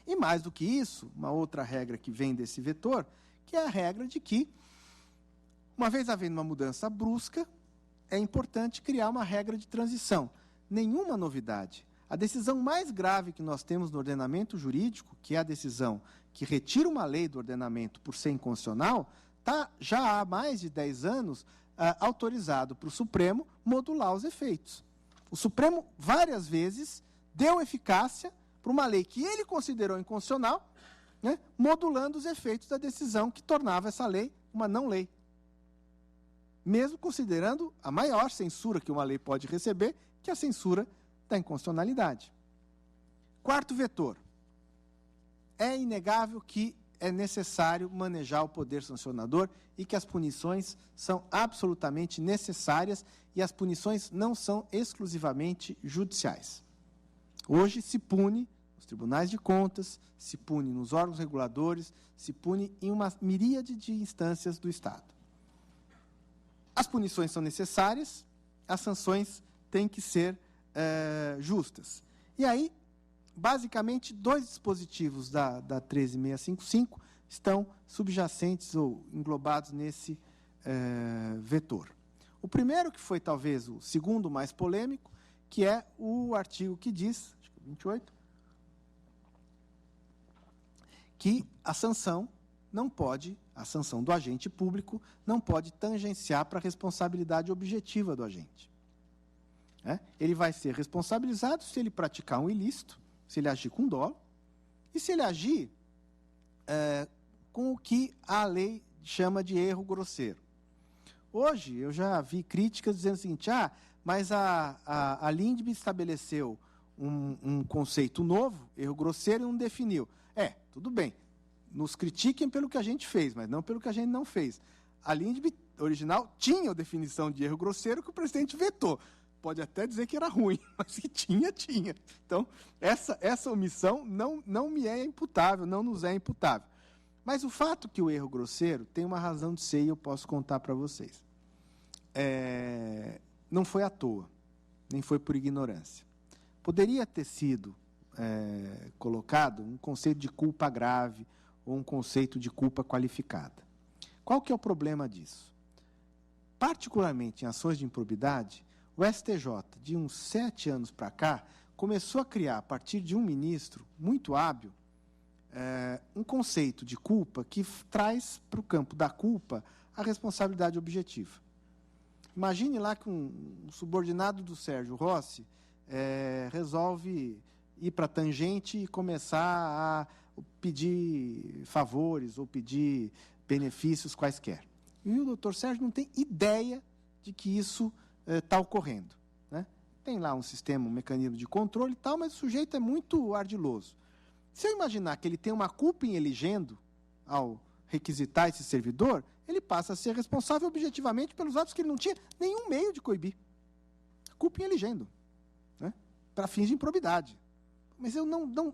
E mais do que isso, uma outra regra que vem desse vetor, que é a regra de que, uma vez havendo uma mudança brusca, é importante criar uma regra de transição. Nenhuma novidade. A decisão mais grave que nós temos no ordenamento jurídico, que é a decisão que retira uma lei do ordenamento por ser inconstitucional, está já há mais de 10 anos autorizado para o Supremo modular os efeitos. O Supremo, várias vezes, deu eficácia para uma lei que ele considerou inconstitucional, né, modulando os efeitos da decisão que tornava essa lei uma não-lei. Mesmo considerando a maior censura que uma lei pode receber, que é a censura da inconstitucionalidade. Quarto vetor. É inegável que é necessário manejar o poder sancionador e que as punições são absolutamente necessárias e as punições não são exclusivamente judiciais. Hoje se pune nos tribunais de contas, se pune nos órgãos reguladores, se pune em uma miríade de instâncias do Estado. As punições são necessárias, as sanções têm que ser justas. E aí, basicamente, dois dispositivos da 13655 estão subjacentes ou englobados nesse vetor. O primeiro, que foi talvez o segundo mais polêmico, que é o artigo que diz, acho que 28, que a sanção não pode, a sanção do agente público não pode tangenciar para a responsabilidade objetiva do agente. Ele vai ser responsabilizado se ele praticar um ilícito, se ele agir com dolo, e se ele agir com o que a lei chama de erro grosseiro. Hoje, eu já vi críticas dizendo o seguinte, mas a Lindbe estabeleceu um conceito novo, erro grosseiro, e não definiu. Tudo bem, nos critiquem pelo que a gente fez, mas não pelo que a gente não fez. A Lindbe original tinha a definição de erro grosseiro que o presidente vetou. Pode até dizer que era ruim, mas que tinha. Então, essa omissão não me é imputável, não nos é imputável. Mas o fato que o erro grosseiro tem uma razão de ser e eu posso contar para vocês. Não foi à toa, nem foi por ignorância. Poderia ter sido colocado um conceito de culpa grave ou um conceito de culpa qualificada. Qual que é o problema disso? Particularmente em ações de improbidade, o STJ, de uns 7 anos para cá, começou a criar, a partir de um ministro muito hábil, um conceito de culpa que traz para o campo da culpa a responsabilidade objetiva. Imagine lá que um subordinado do Sérgio Rossi resolve ir para a tangente e começar a pedir favores ou pedir benefícios quaisquer. E o doutor Sérgio não tem ideia de que isso está ocorrendo. Né? Tem lá um sistema, um mecanismo de controle e tal, mas o sujeito é muito ardiloso. Se eu imaginar que ele tem uma culpa em elegendo, ao requisitar esse servidor, ele passa a ser responsável objetivamente pelos atos que ele não tinha nenhum meio de coibir. Culpa em elegendo, né? Para fins de improbidade. Mas eu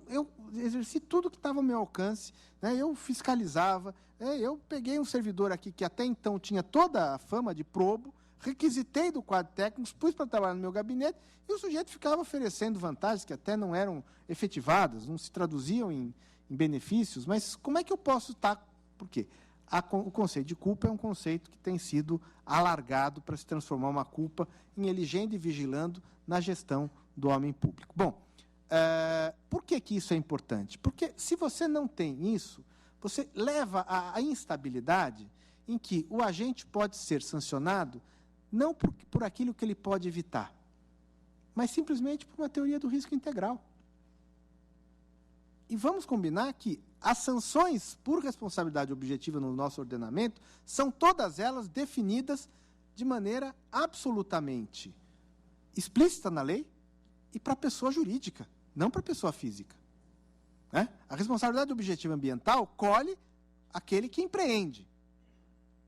eu exerci tudo que estava ao meu alcance, né? Eu fiscalizava, eu peguei um servidor aqui que até então tinha toda a fama de probo, requisitei do quadro técnico, pus para trabalhar no meu gabinete, e o sujeito ficava oferecendo vantagens que até não eram efetivadas, não se traduziam em benefícios, mas como é que eu posso estar? Por quê? O conceito de culpa é um conceito que tem sido alargado para se transformar uma culpa em elegendo e vigilando na gestão do homem público. Bom, por que isso é importante? Porque se você não tem isso, você leva à instabilidade em que o agente pode ser sancionado não por aquilo que ele pode evitar, mas simplesmente por uma teoria do risco integral. E vamos combinar que as sanções por responsabilidade objetiva no nosso ordenamento são todas elas definidas de maneira absolutamente explícita na lei e para a pessoa jurídica, não para a pessoa física. Né? A responsabilidade objetiva ambiental colhe aquele que empreende.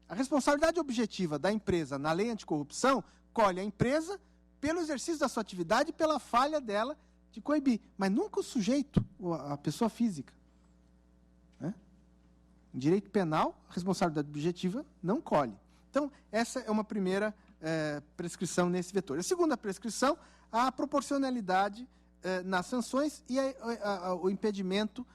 A responsabilidade objetiva da empresa na lei anticorrupção colhe a empresa pelo exercício da sua atividade e pela falha dela de coibir, mas nunca o sujeito, a pessoa física. Né? Em direito penal, a responsabilidade objetiva não colhe. Então, essa é uma primeira prescrição nesse vetor. A segunda prescrição, a proporcionalidade nas sanções e o impedimento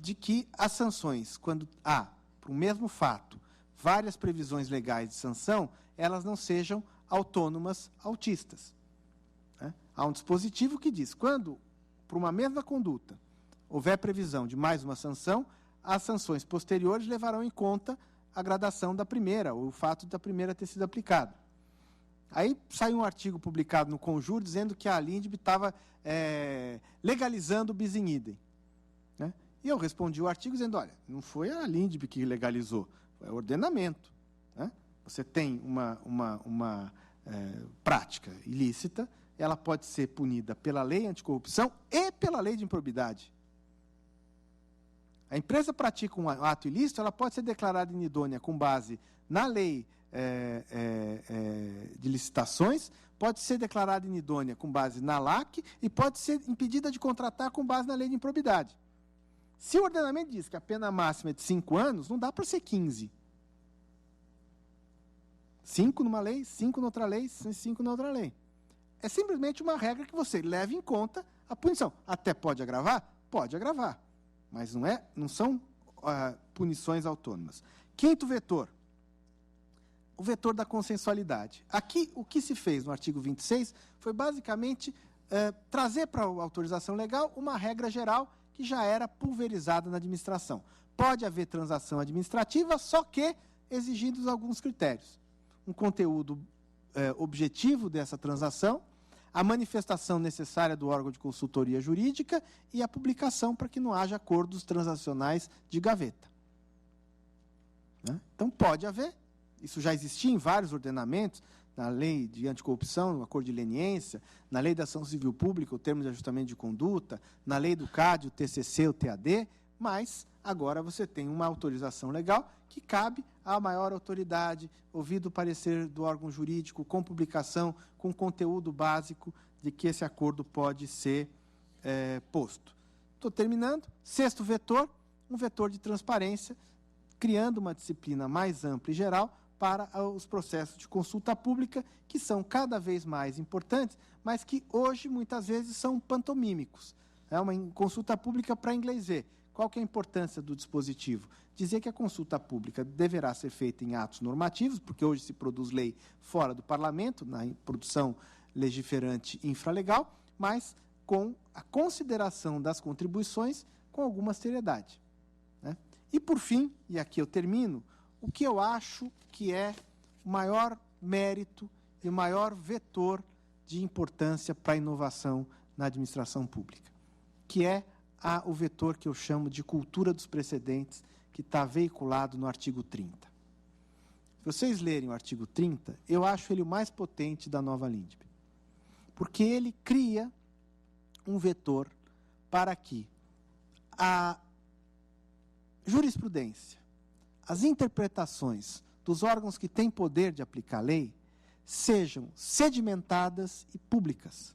de que as sanções, quando há, para o mesmo fato, várias previsões legais de sanção, elas não sejam autônomas autistas. Né? Há um dispositivo que diz, quando, por uma mesma conduta, houver previsão de mais uma sanção, as sanções posteriores levarão em conta a gradação da primeira, ou o fato da primeira ter sido aplicada. Aí saiu um artigo publicado no Conjur dizendo que a Lindbe estava legalizando o bis in idem. Né? E eu respondi o artigo dizendo, olha, não foi a Lindbe que legalizou, foi o ordenamento. Né? Você tem uma prática ilícita, ela pode ser punida pela lei anticorrupção e pela lei de improbidade. A empresa pratica um ato ilícito, ela pode ser declarada inidônea com base na lei de licitações, pode ser declarada inidônea com base na LAC e pode ser impedida de contratar com base na lei de improbidade. Se o ordenamento diz que a pena máxima é de 5 anos, não dá para ser 15. 5 numa lei, 5 noutra lei, 5 na outra lei. É simplesmente uma regra que você leve em conta a punição. Até pode agravar? Pode agravar. Mas não são punições autônomas. Quinto vetor, o vetor da consensualidade. Aqui, o que se fez no artigo 26 foi basicamente trazer para a autorização legal uma regra geral que já era pulverizada na administração. Pode haver transação administrativa, só que exigidos alguns critérios. Um conteúdo objetivo dessa transação, a manifestação necessária do órgão de consultoria jurídica e a publicação para que não haja acordos transacionais de gaveta. Né? Então, pode haver, isso já existia em vários ordenamentos, na lei de anticorrupção, no acordo de leniência, na lei da ação civil pública, o termo de ajustamento de conduta, na lei do CAD, o TCC, o TAD, mas agora você tem uma autorização legal que cabe à maior autoridade, ouvido o parecer do órgão jurídico, com publicação, com conteúdo básico de que esse acordo pode ser posto. Estou terminando. Sexto vetor, um vetor de transparência, criando uma disciplina mais ampla e geral para os processos de consulta pública, que são cada vez mais importantes, mas que hoje, muitas vezes, são pantomímicos. É uma consulta pública para inglês ver. Qual que é a importância do dispositivo? Dizer que a consulta pública deverá ser feita em atos normativos, porque hoje se produz lei fora do parlamento, na produção legiferante infralegal, mas com a consideração das contribuições com alguma seriedade. Né? E, por fim, e aqui eu termino, o que eu acho que é o maior mérito e o maior vetor de importância para a inovação na administração pública, que é o vetor que eu chamo de cultura dos precedentes, que está veiculado no artigo 30. Se vocês lerem o artigo 30, eu acho ele o mais potente da nova Lindbe, porque ele cria um vetor para que a jurisprudência, as interpretações dos órgãos que têm poder de aplicar a lei, sejam sedimentadas e públicas.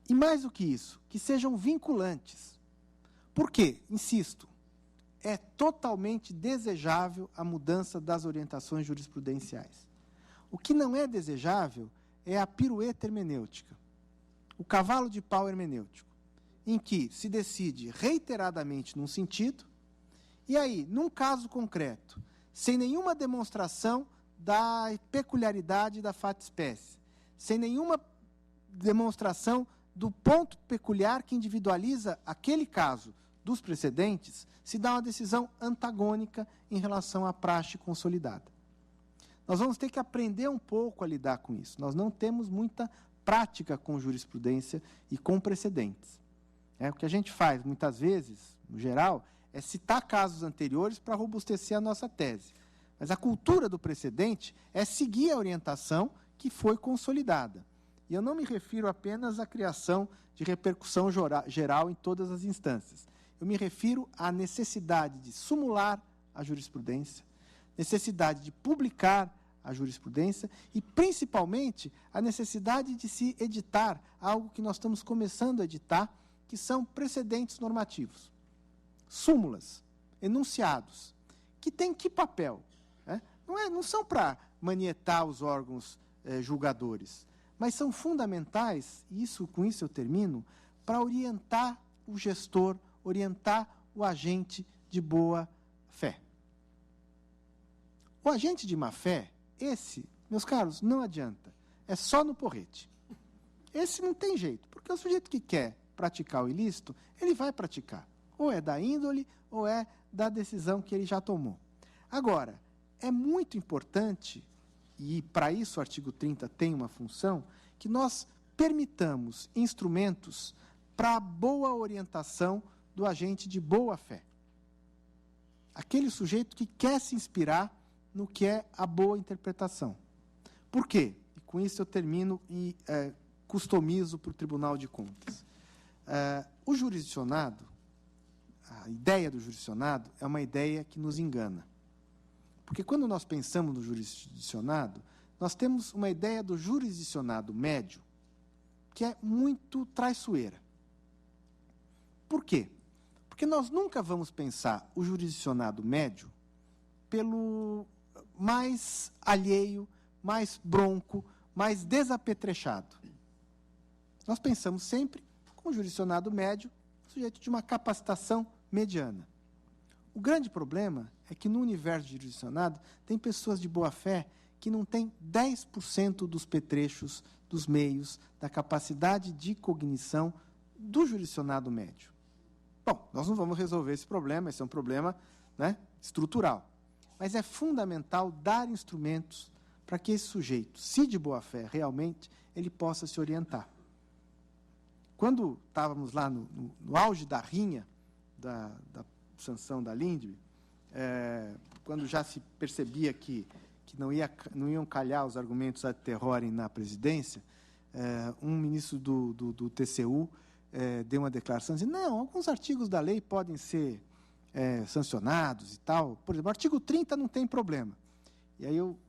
E mais do que isso, que sejam vinculantes. Por quê? Insisto, é totalmente desejável a mudança das orientações jurisprudenciais. O que não é desejável é a pirueta hermenêutica, o cavalo de pau hermenêutico, em que se decide reiteradamente num sentido, e aí, num caso concreto, sem nenhuma demonstração da peculiaridade da fato-espécie, sem nenhuma demonstração do ponto peculiar que individualiza aquele caso dos precedentes, se dá uma decisão antagônica em relação à praxe consolidada. Nós vamos ter que aprender um pouco a lidar com isso. Nós não temos muita prática com jurisprudência e com precedentes. O que a gente faz, muitas vezes, no geral, é citar casos anteriores para robustecer a nossa tese. Mas a cultura do precedente é seguir a orientação que foi consolidada. E eu não me refiro apenas à criação de repercussão geral em todas as instâncias. Eu me refiro à necessidade de sumular a jurisprudência, necessidade de publicar a jurisprudência e, principalmente, a necessidade de se editar algo que nós estamos começando a editar, que são precedentes normativos. Súmulas, enunciados, que têm que papel? né? Não são para manietar os órgãos julgadores, mas são fundamentais, e com isso eu termino, para orientar o gestor, orientar o agente de boa fé. O agente de má fé, esse, meus caros, não adianta. É só no porrete. Esse não tem jeito, porque o sujeito que quer praticar o ilícito, ele vai praticar. Ou é da índole, ou é da decisão que ele já tomou. Agora, é muito importante, e para isso o artigo 30 tem uma função, que nós permitamos instrumentos para a boa orientação do agente de boa fé. Aquele sujeito que quer se inspirar no que é a boa interpretação. Por quê? E com isso eu termino e customizo para o Tribunal de Contas. O jurisdicionado, a ideia do jurisdicionado é uma ideia que nos engana. Porque quando nós pensamos no jurisdicionado, nós temos uma ideia do jurisdicionado médio que é muito traiçoeira. Por quê? Porque nós nunca vamos pensar o jurisdicionado médio pelo mais alheio, mais bronco, mais desapetrechado. Nós pensamos sempre com o jurisdicionado médio, sujeito de uma capacitação mediana. O grande problema é que no universo jurisdicionado tem pessoas de boa fé que não têm 10% dos petrechos, dos meios, da capacidade de cognição do jurisdicionado médio. Bom, nós não vamos resolver esse problema, esse é um problema, né, estrutural. Mas é fundamental dar instrumentos para que esse sujeito, se de boa fé realmente, ele possa se orientar. Quando estávamos lá no auge da rinha, da sanção da Lindbe, quando já se percebia que não iam calhar os argumentos ad terrorem na presidência, um ministro do TCU deu uma declaração dizendo, não, alguns artigos da lei podem ser sancionados e tal. Por exemplo, o artigo 30 não tem problema. E aí eu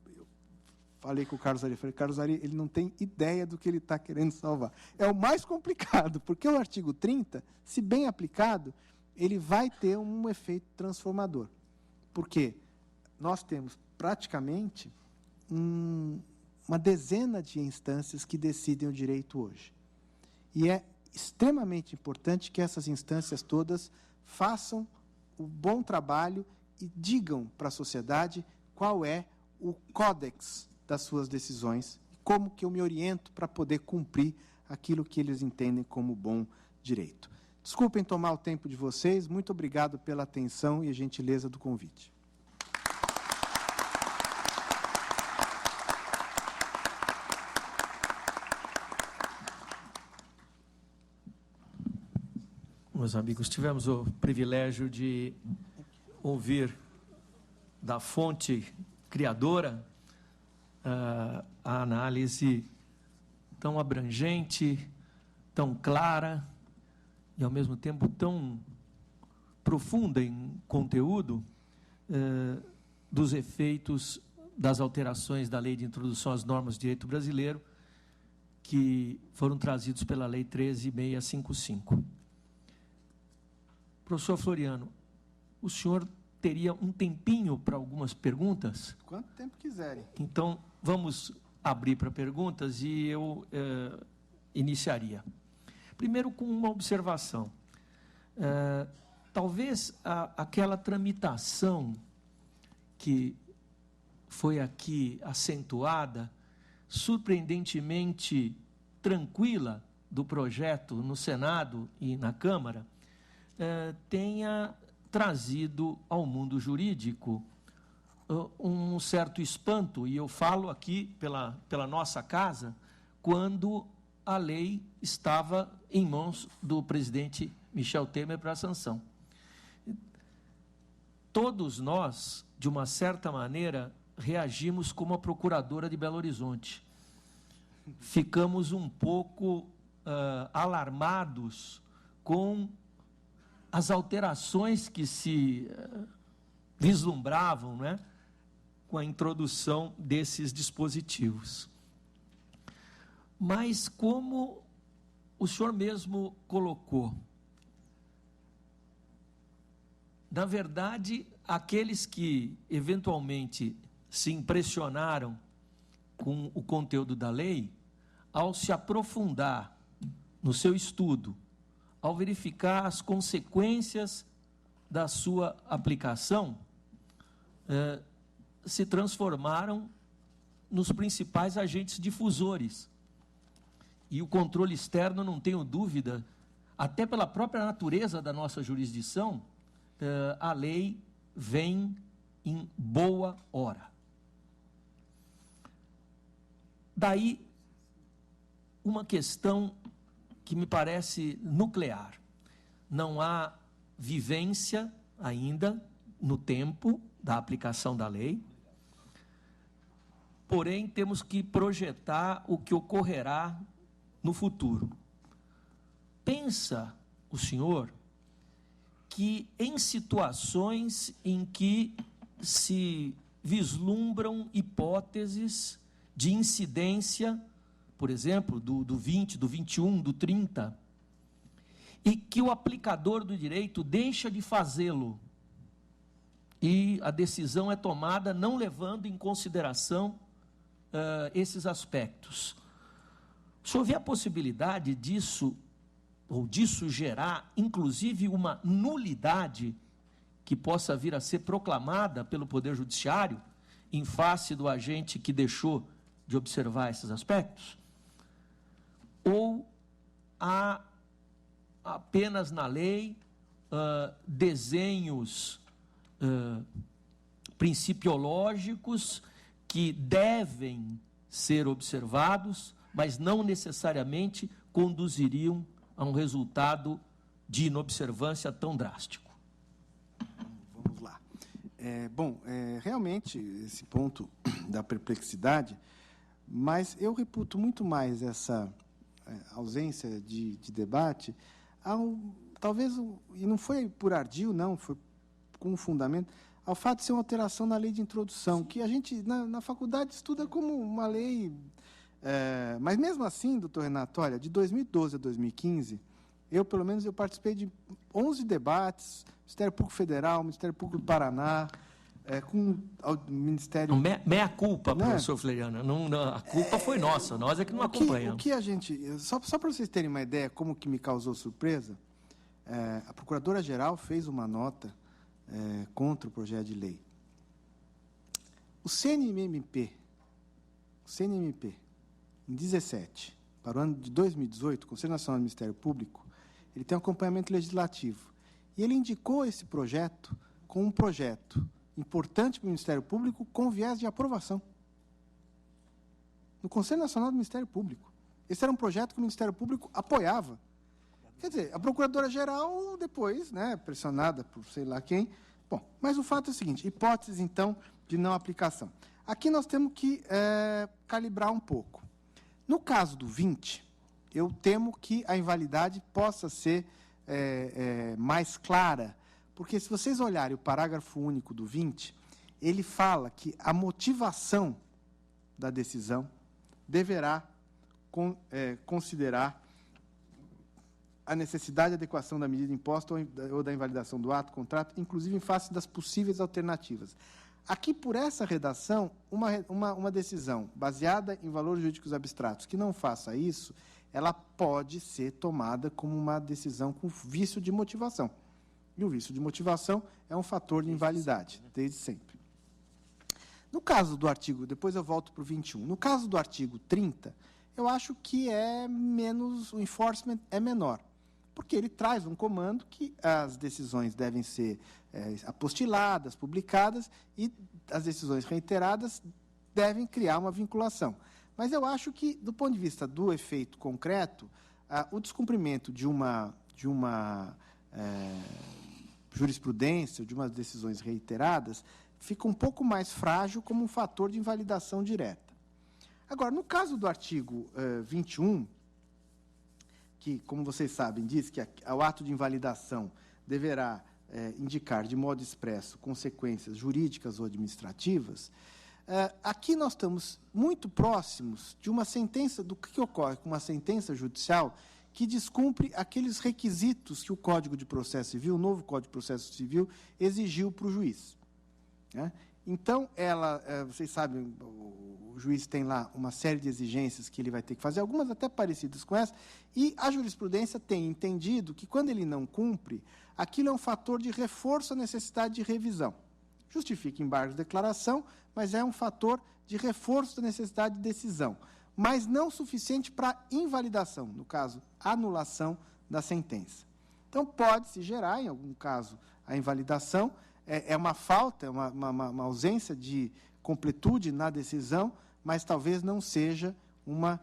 falei com o Carlos Ari, Carlos Ari, ele não tem ideia do que ele está querendo salvar. É o mais complicado, porque o artigo 30, se bem aplicado, ele vai ter um efeito transformador. Porque nós temos praticamente uma dezena de instâncias que decidem o direito hoje. E é extremamente importante que essas instâncias todas façam o bom trabalho e digam para a sociedade qual é o códex das suas decisões, como que eu me oriento para poder cumprir aquilo que eles entendem como bom direito. Desculpem tomar o tempo de vocês, muito obrigado pela atenção e a gentileza do convite. Meus amigos, tivemos o privilégio de ouvir da fonte criadora a análise tão abrangente, tão clara e, ao mesmo tempo, tão profunda em conteúdo dos efeitos das alterações da Lei de Introdução às Normas de Direito Brasileiro que foram trazidos pela Lei 13.655. Professor Floriano, o senhor teria um tempinho para algumas perguntas? Quanto tempo quiserem. Então, vamos abrir para perguntas e eu iniciaria. Primeiro, com uma observação. Talvez aquela tramitação que foi aqui acentuada, surpreendentemente tranquila, do projeto no Senado e na Câmara, tenha trazido ao mundo jurídico um certo espanto, e eu falo aqui pela nossa casa, quando a lei estava em mãos do presidente Michel Temer para a sanção. Todos nós, de uma certa maneira, reagimos como a procuradora de Belo Horizonte. Ficamos um pouco alarmados com as alterações que se vislumbravam, né, com a introdução desses dispositivos. Mas, como o senhor mesmo colocou, na verdade, aqueles que, eventualmente, se impressionaram com o conteúdo da lei, ao se aprofundar no seu estudo, ao verificar as consequências da sua aplicação, se transformaram nos principais agentes difusores. E o controle externo, não tenho dúvida, até pela própria natureza da nossa jurisdição, a lei vem em boa hora. Daí, uma questão que me parece nuclear. Não há vivência ainda no tempo da aplicação da lei, porém, temos que projetar o que ocorrerá no futuro. Pensa o senhor que em situações em que se vislumbram hipóteses de incidência, por exemplo, do 20, do 21, do 30, e que o aplicador do direito deixa de fazê-lo, e a decisão é tomada não levando em consideração esses aspectos. O senhor vê a possibilidade disso, ou disso gerar, inclusive, uma nulidade que possa vir a ser proclamada pelo Poder Judiciário em face do agente que deixou de observar esses aspectos? Ou há apenas na lei desenhos principiológicos que devem ser observados, mas não necessariamente conduziriam a um resultado de inobservância tão drástico? Vamos lá. Realmente, esse ponto da perplexidade, mas eu reputo muito mais essa ausência de debate, talvez, e não foi por ardil, não, foi com fundamento, ao fato de ser uma alteração na lei de introdução, que a gente, na faculdade, estuda como uma lei... mas, mesmo assim, doutor Renato, olha, de 2012 a 2015, pelo menos, eu participei de 11 debates, Ministério Público Federal, Ministério Público do Paraná, com o Ministério... Meia culpa, professor Floriano, a culpa foi nossa, nós é que não acompanhamos. O que a gente... Só para vocês terem uma ideia como que me causou surpresa, a Procuradora-Geral fez uma nota contra o projeto de lei. O CNMP, em 17, para o ano de 2018, o Conselho Nacional do Ministério Público, ele tem um acompanhamento legislativo. E ele indicou esse projeto como um projeto importante para o Ministério Público com viés de aprovação. No Conselho Nacional do Ministério Público. Esse era um projeto que o Ministério Público apoiava. Quer dizer, a Procuradora-Geral, depois, pressionada por sei lá quem... Bom, mas o fato é o seguinte, hipótese, então, de não aplicação. Aqui nós temos que calibrar um pouco. No caso do 20, eu temo que a invalidade possa ser mais clara, porque se vocês olharem o parágrafo único do 20, ele fala que a motivação da decisão deverá considerar a necessidade de adequação da medida imposta ou da invalidação do ato, contrato, inclusive em face das possíveis alternativas. Aqui, por essa redação, uma decisão baseada em valores jurídicos abstratos que não faça isso, ela pode ser tomada como uma decisão com vício de motivação. E o vício de motivação é um fator de invalidade, desde sempre. No caso do artigo, depois eu volto para o 21, no caso do artigo 30, eu acho que o enforcement é menor, porque ele traz um comando que as decisões devem ser apostiladas, publicadas, e as decisões reiteradas devem criar uma vinculação. Mas eu acho que, do ponto de vista do efeito concreto, o descumprimento de uma jurisprudência, de umas decisões reiteradas, fica um pouco mais frágil como um fator de invalidação direta. Agora, no caso do artigo 21, que, como vocês sabem, diz que o ato de invalidação deverá indicar de modo expresso consequências jurídicas ou administrativas, aqui nós estamos muito próximos de uma sentença, do que ocorre com uma sentença judicial que descumpre aqueles requisitos que o Código de Processo Civil, o novo Código de Processo Civil, exigiu para o juiz. né? Então, vocês sabem, o juiz tem lá uma série de exigências que ele vai ter que fazer, algumas até parecidas com essa, e a jurisprudência tem entendido que, quando ele não cumpre, aquilo é um fator de reforço à necessidade de revisão. Justifica embargos de declaração, mas é um fator de reforço da necessidade de decisão, mas não suficiente para invalidação, no caso, anulação da sentença. Então, pode-se gerar, em algum caso, a invalidação, é uma falta, é uma ausência de completude na decisão, mas talvez não seja uma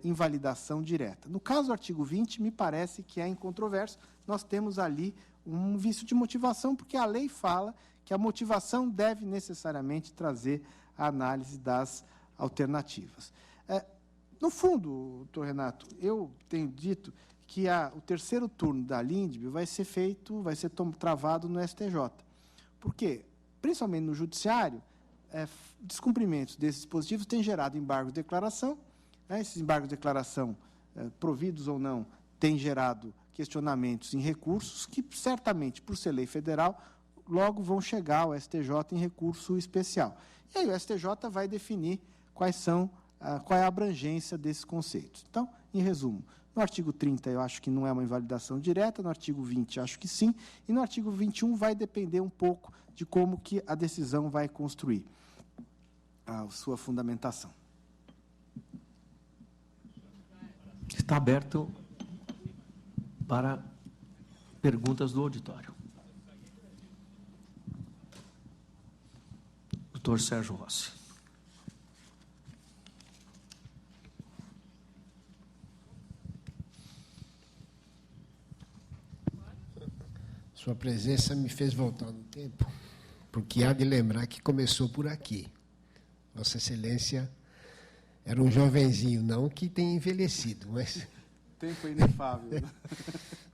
invalidação direta. No caso do artigo 20, me parece que é incontroverso, nós temos ali um vício de motivação, porque a lei fala que a motivação deve necessariamente trazer a análise das alternativas. No fundo, doutor Renato, eu tenho dito que o terceiro turno da Lindbe vai ser travado no STJ. Porque, principalmente no judiciário, descumprimentos desses dispositivos têm gerado embargos de declaração, né? Esses embargos de declaração, providos ou não, têm gerado questionamentos em recursos que, certamente, por ser lei federal, logo vão chegar ao STJ em recurso especial. E aí o STJ vai definir qual é a abrangência desses conceitos. Então, em resumo, no artigo 30, eu acho que não é uma invalidação direta, no artigo 20, acho que sim, e no artigo 21 vai depender um pouco de como que a decisão vai construir a sua fundamentação. Está aberto para perguntas do auditório. Doutor Sérgio Rossi. Sua presença me fez voltar no tempo, porque há de lembrar que começou por aqui. Vossa Excelência era um jovenzinho, não que tenha envelhecido, mas... Tempo inefável.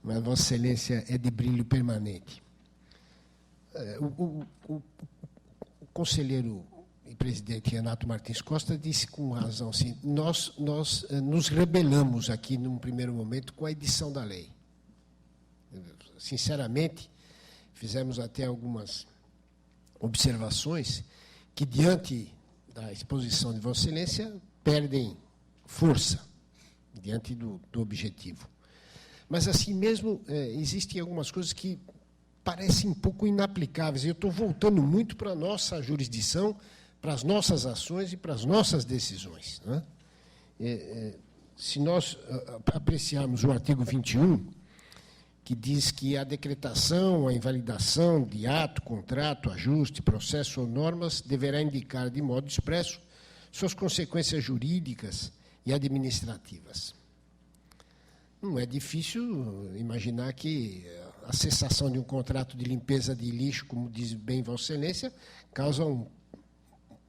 Mas Vossa Excelência é de brilho permanente. O conselheiro e presidente Renato Martins Costa disse com razão, assim, nós nos rebelamos aqui, num primeiro momento, com a edição da lei. Sinceramente, fizemos até algumas observações que, diante da exposição de Vossa Excelência, perdem força diante do objetivo. Mas, assim mesmo, existem algumas coisas que parecem um pouco inaplicáveis. Eu estou voltando muito para a nossa jurisdição, para as nossas ações e para as nossas decisões, né? Se nós apreciarmos o artigo 21, que diz que a decretação, a invalidação de ato, contrato, ajuste, processo ou normas deverá indicar de modo expresso suas consequências jurídicas e administrativas. Não é difícil imaginar que a cessação de um contrato de limpeza de lixo, como diz bem Vossa Excelência, causa um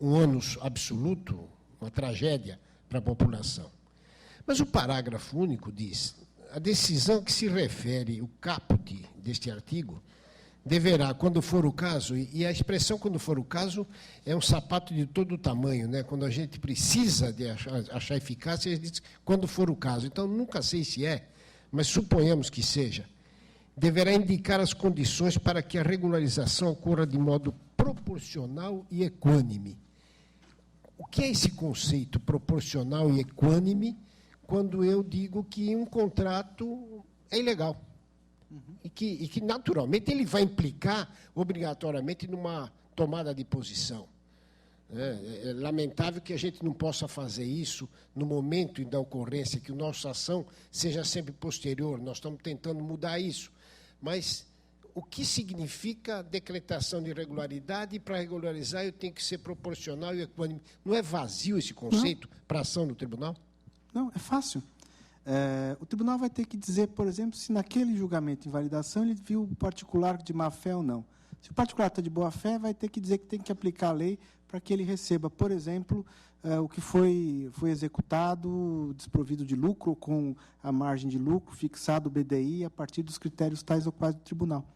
ônus absoluto, uma tragédia para a população. Mas o parágrafo único diz: a decisão que se refere, o caput deste artigo, deverá, quando for o caso, e a expressão quando for o caso é um sapato de todo tamanho, né? Quando a gente precisa de achar eficácia, ele diz quando for o caso. Então, nunca sei se é, mas suponhamos que seja. Deverá indicar as condições para que a regularização ocorra de modo proporcional e equânime. O que é esse conceito proporcional e equânime quando eu digo que um contrato é ilegal? E que, naturalmente, ele vai implicar, obrigatoriamente, numa tomada de posição. É lamentável que a gente não possa fazer isso no momento da ocorrência, que a nossa ação seja sempre posterior. Nós estamos tentando mudar isso. Mas o que significa decretação de irregularidade? E, para regularizar, eu tenho que ser proporcional e equânime. Não é vazio esse conceito para ação no tribunal? Não, é fácil. O tribunal vai ter que dizer, por exemplo, se naquele julgamento de invalidação ele viu o particular de má-fé ou não. Se o particular está de boa-fé, vai ter que dizer que tem que aplicar a lei para que ele receba, por exemplo, o que foi executado desprovido de lucro, com a margem de lucro, fixado o BDI a partir dos critérios tais ou quais do tribunal.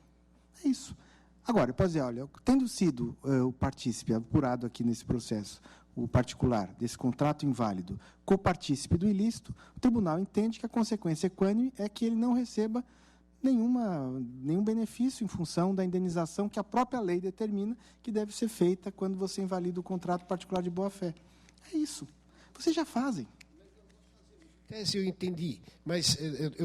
É isso. Agora, eu posso dizer, olha, tendo sido o partícipe apurado aqui nesse processo, o particular desse contrato inválido, copartícipe do ilícito, o tribunal entende que a consequência equânime é que ele não receba nenhum benefício em função da indenização que a própria lei determina que deve ser feita quando você invalida o contrato particular de boa-fé. É isso. Vocês já fazem. Eu entendi, mas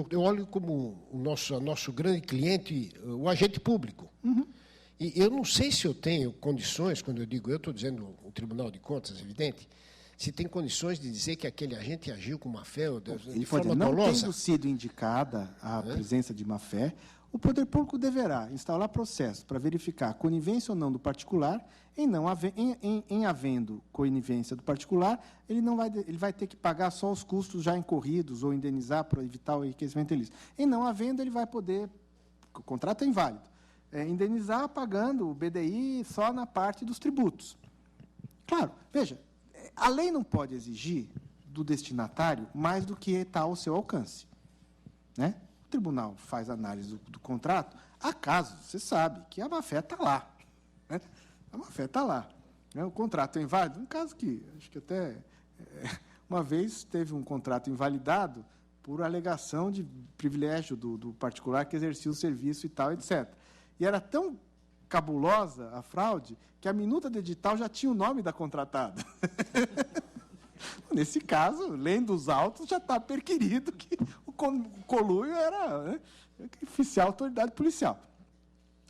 eu olho como o nosso grande cliente, o agente público. Uhum. E eu não sei se eu tenho condições, quando eu digo eu, estou dizendo o Tribunal de Contas, evidente, se tem condições de dizer que aquele agente agiu com má-fé ou de forma não dolosa. tendo sido indicada a presença de má-fé, o poder público deverá instaurar processo para verificar a conivência ou não do particular. Em havendo conivência do particular, ele vai ter que pagar só os custos já incorridos ou indenizar para evitar o enriquecimento ilícito. Em não havendo, ele vai poder, o contrato é inválido, indenizar pagando o BDI só na parte dos tributos. Claro, veja, a lei não pode exigir do destinatário mais do que está ao seu alcance, né? O tribunal faz análise do contrato, há casos, você sabe, que a má-fé está lá, né? A má-fé está lá, né? O contrato é inválido, um caso que, acho que até uma vez teve um contrato invalidado por alegação de privilégio do particular que exercia o serviço e tal, etc. E era tão cabulosa a fraude que a minuta do edital já tinha o nome da contratada. Nesse caso, lendo os autos, já está perquirido que o conluio era, né, oficial autoridade policial.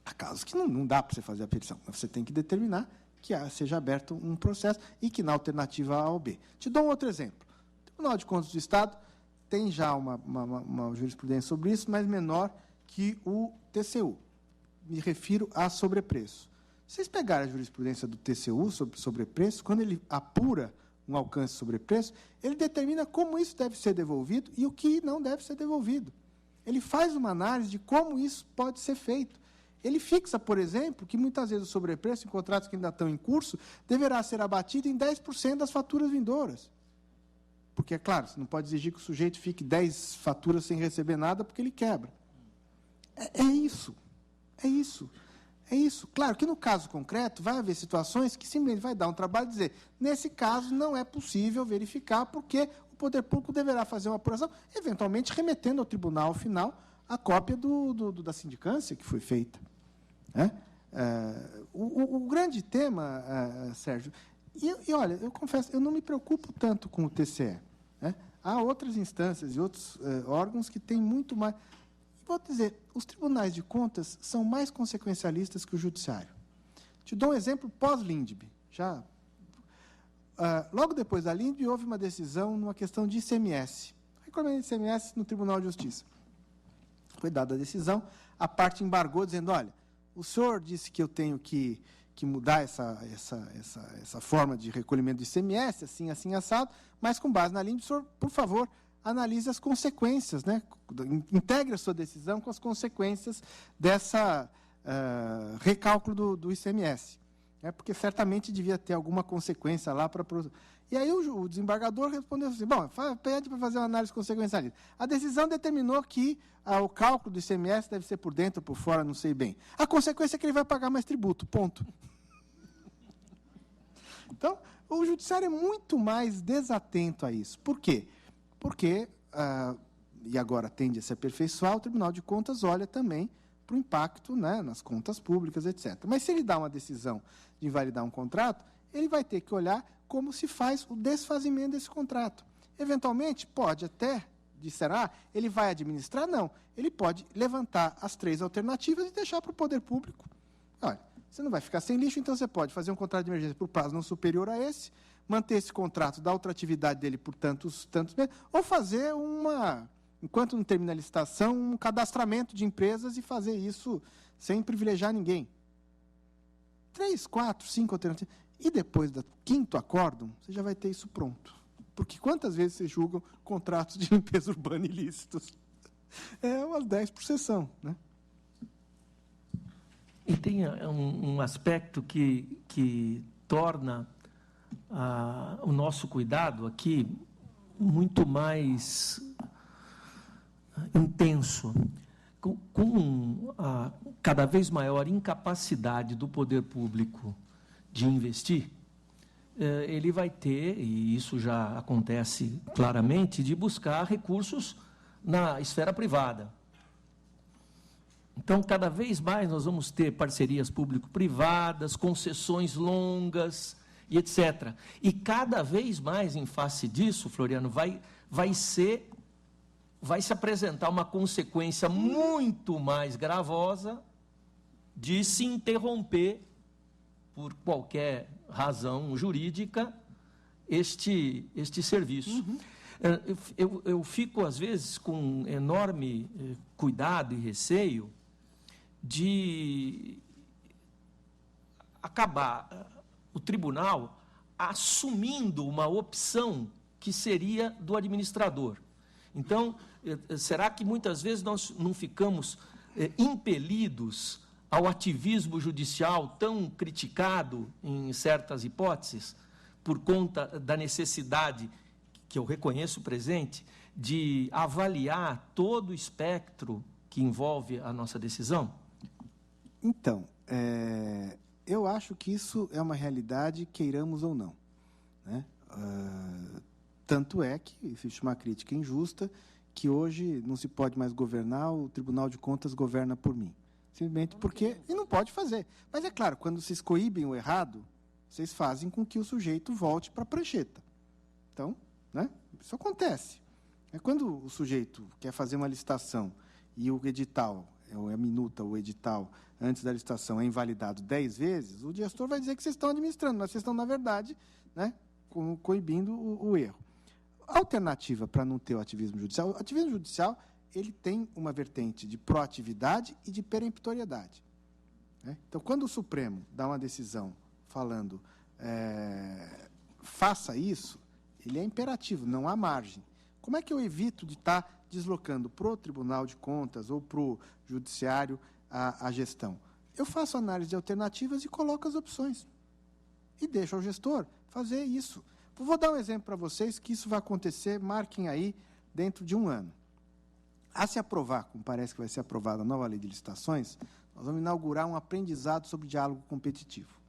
Há casos que não dá para você fazer a perição, mas você tem que determinar que seja aberto um processo e que na alternativa A ou B. Te dou um outro exemplo. O Tribunal de Contas do Estado tem já uma jurisprudência sobre isso, mas menor que o TCU. Me refiro a sobrepreço. Se vocês pegarem a jurisprudência do TCU sobre sobrepreço, quando ele apura um alcance sobrepreço, ele determina como isso deve ser devolvido e o que não deve ser devolvido. Ele faz uma análise de como isso pode ser feito. Ele fixa, por exemplo, que muitas vezes o sobrepreço em contratos que ainda estão em curso deverá ser abatido em 10% das faturas vindouras. Porque, é claro, você não pode exigir que o sujeito fique 10 faturas sem receber nada porque ele quebra. É isso. É isso. É isso. Claro que no caso concreto vai haver situações que simplesmente vai dar um trabalho de dizer, nesse caso não é possível verificar porque o poder público deverá fazer uma apuração, eventualmente remetendo ao tribunal final a cópia da sindicância que foi feita. O grande tema, Sérgio, e olha, eu confesso, eu não me preocupo tanto com o TCE. Né? Há outras instâncias e outros órgãos que têm muito mais... Vou dizer, os tribunais de contas são mais consequencialistas que o judiciário. Te dou um exemplo pós-Lindbe. Logo depois da Lindbe, houve uma decisão numa questão de ICMS. Recomendo ICMS no Tribunal de Justiça. Foi dada a decisão, a parte embargou, dizendo, olha, o senhor disse que eu tenho que mudar essa forma de recolhimento do ICMS, assim, assado, mas com base na Lindbe, o senhor, por favor, analise as consequências, né? Integre a sua decisão com as consequências dessa recálculo do ICMS. Porque certamente devia ter alguma consequência lá para... E aí o desembargador respondeu assim, bom, pede para fazer uma análise consequencialista. A decisão determinou que o cálculo do ICMS deve ser por dentro ou por fora, não sei bem. A consequência é que ele vai pagar mais tributo, ponto. Então, o judiciário é muito mais desatento a isso. Por quê? Porque, e agora tende a se aperfeiçoar, o Tribunal de Contas olha também para o impacto, né, nas contas públicas, etc. Mas se ele dá uma decisão de invalidar um contrato, ele vai ter que olhar como se faz o desfazimento desse contrato. Eventualmente, pode até, ele vai administrar? Não. Ele pode levantar as 3 alternativas e deixar para o poder público. Olha, você não vai ficar sem lixo, então você pode fazer um contrato de emergência por prazo não superior a esse, manter esse contrato, dar outra atividade dele por tantos meses, ou fazer enquanto não termina a licitação, um cadastramento de empresas e fazer isso sem privilegiar ninguém. 3, 4, 5 alternativas. E depois do 5º acórdão, você já vai ter isso pronto. Porque quantas vezes vocês julgam contratos de limpeza urbana ilícitos? É umas 10 por sessão, né? E tem um aspecto que torna o nosso cuidado aqui muito mais intenso. Com a cada vez maior incapacidade do poder público de investir, ele vai ter, e isso já acontece claramente, de buscar recursos na esfera privada. Então, cada vez mais nós vamos ter parcerias público-privadas, concessões longas e etc. E cada vez mais, em face disso, Floriano, vai se apresentar uma consequência muito mais gravosa de se interromper, por qualquer razão jurídica, este serviço. Eu fico, às vezes, com enorme cuidado e receio de acabar o tribunal assumindo uma opção que seria do administrador. Então, será que muitas vezes nós não ficamos impelidos ao ativismo judicial tão criticado em certas hipóteses, por conta da necessidade, que eu reconheço presente, de avaliar todo o espectro que envolve a nossa decisão? Então, eu acho que isso é uma realidade, queiramos ou não, né? Tanto é que existe uma crítica injusta, que hoje não se pode mais governar, o Tribunal de Contas governa por mim. Simplesmente porque... E não pode fazer. Mas, é claro, quando vocês coíbem o errado, vocês fazem com que o sujeito volte para a prancheta. Então, né, isso acontece. Quando o sujeito quer fazer uma licitação e o edital, a minuta, o edital, antes da licitação é invalidado 10 vezes, o gestor vai dizer que vocês estão administrando, mas vocês estão, na verdade, né, coibindo o erro. A alternativa para não ter o ativismo judicial, ele tem uma vertente de proatividade e de peremptoriedade. Né? Então, quando o Supremo dá uma decisão falando faça isso, ele é imperativo, não há margem. Como é que eu evito de estar deslocando para o Tribunal de Contas ou para o Judiciário a gestão? Eu faço análise de alternativas e coloco as opções. E deixo ao gestor fazer isso. Vou dar um exemplo para vocês que isso vai acontecer, marquem aí, dentro de um ano. A se aprovar, como parece que vai ser aprovada a nova lei de licitações, nós vamos inaugurar um aprendizado sobre diálogo competitivo.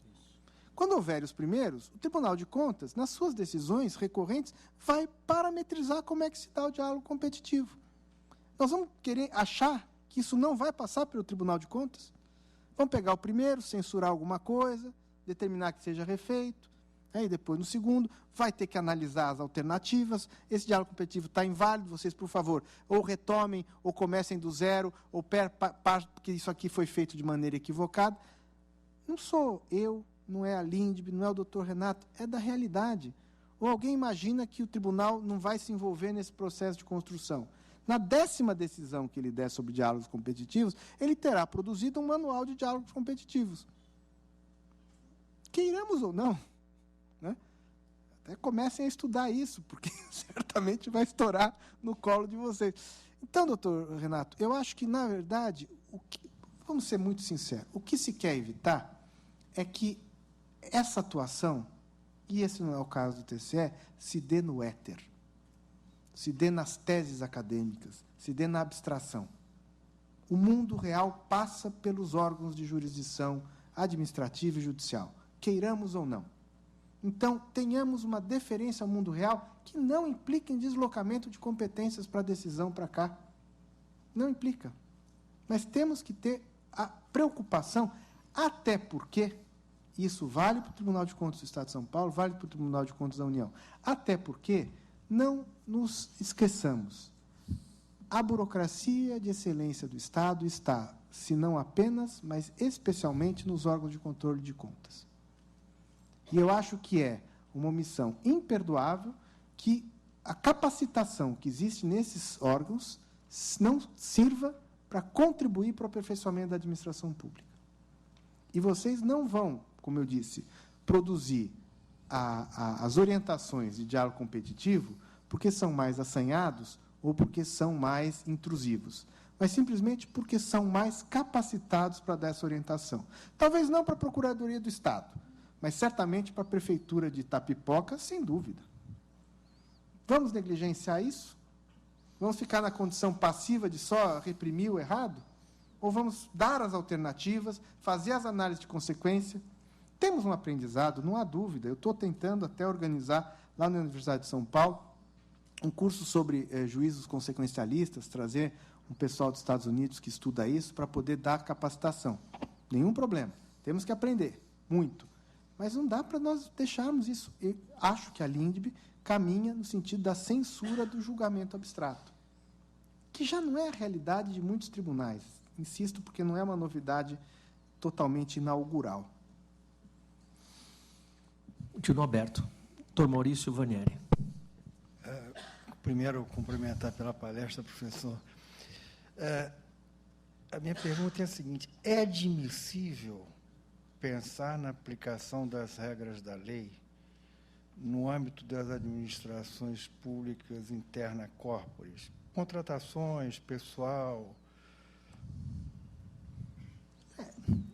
Quando houver os primeiros, o Tribunal de Contas, nas suas decisões recorrentes, vai parametrizar como é que se dá o diálogo competitivo. Nós vamos querer achar que isso não vai passar pelo Tribunal de Contas? Vamos pegar o primeiro, censurar alguma coisa, determinar que seja refeito, e depois, no segundo, vai ter que analisar as alternativas. Esse diálogo competitivo está inválido, vocês, por favor, ou retomem, ou comecem do zero, ou porque isso aqui foi feito de maneira equivocada. Não sou eu, não é a Lindbe, não é o doutor Renato, é da realidade. Ou alguém imagina que o tribunal não vai se envolver nesse processo de construção. Na 10ª decisão que ele der sobre diálogos competitivos, ele terá produzido um manual de diálogos competitivos. Queiramos ou não, né? Até comecem a estudar isso, porque certamente vai estourar no colo de vocês. Então, doutor Renato, eu acho que, na verdade, vamos ser muito sinceros, o que se quer evitar é que essa atuação, e esse não é o caso do TCE, se dê no éter, se dê nas teses acadêmicas, se dê na abstração. O mundo real passa pelos órgãos de jurisdição administrativa e judicial, queiramos ou não. Então, tenhamos uma deferência ao mundo real que não implica em deslocamento de competências para a decisão para cá. Não implica. Mas temos que ter a preocupação, até porque isso vale para o Tribunal de Contas do Estado de São Paulo, vale para o Tribunal de Contas da União. Até porque, não nos esqueçamos, a burocracia de excelência do Estado está, se não apenas, mas especialmente nos órgãos de controle de contas. E eu acho que é uma omissão imperdoável que a capacitação que existe nesses órgãos não sirva para contribuir para o aperfeiçoamento da administração pública. E vocês não vão, como eu disse, produzir as orientações de diálogo competitivo porque são mais assanhados ou porque são mais intrusivos, mas simplesmente porque são mais capacitados para dar essa orientação. Talvez não para a Procuradoria do Estado, mas certamente para a Prefeitura de Itapipoca, sem dúvida. Vamos negligenciar isso? Vamos ficar na condição passiva de só reprimir o errado? Ou vamos dar as alternativas, fazer as análises de consequência? Temos um aprendizado, não há dúvida. Eu estou tentando até organizar, lá na Universidade de São Paulo, um curso sobre juízos consequencialistas, trazer um pessoal dos Estados Unidos que estuda isso para poder dar capacitação. Nenhum problema. Temos que aprender, muito. Mas não dá para nós deixarmos isso. Eu acho que a LINDB caminha no sentido da censura do julgamento abstrato, que já não é a realidade de muitos tribunais. Insisto, porque não é uma novidade totalmente inaugural. Continua aberto. Dr. Maurício Vanieri. Primeiro, cumprimentar pela palestra, professor. A minha pergunta é a seguinte: é admissível pensar na aplicação das regras da lei no âmbito das administrações públicas interna corporis? Contratações, pessoal.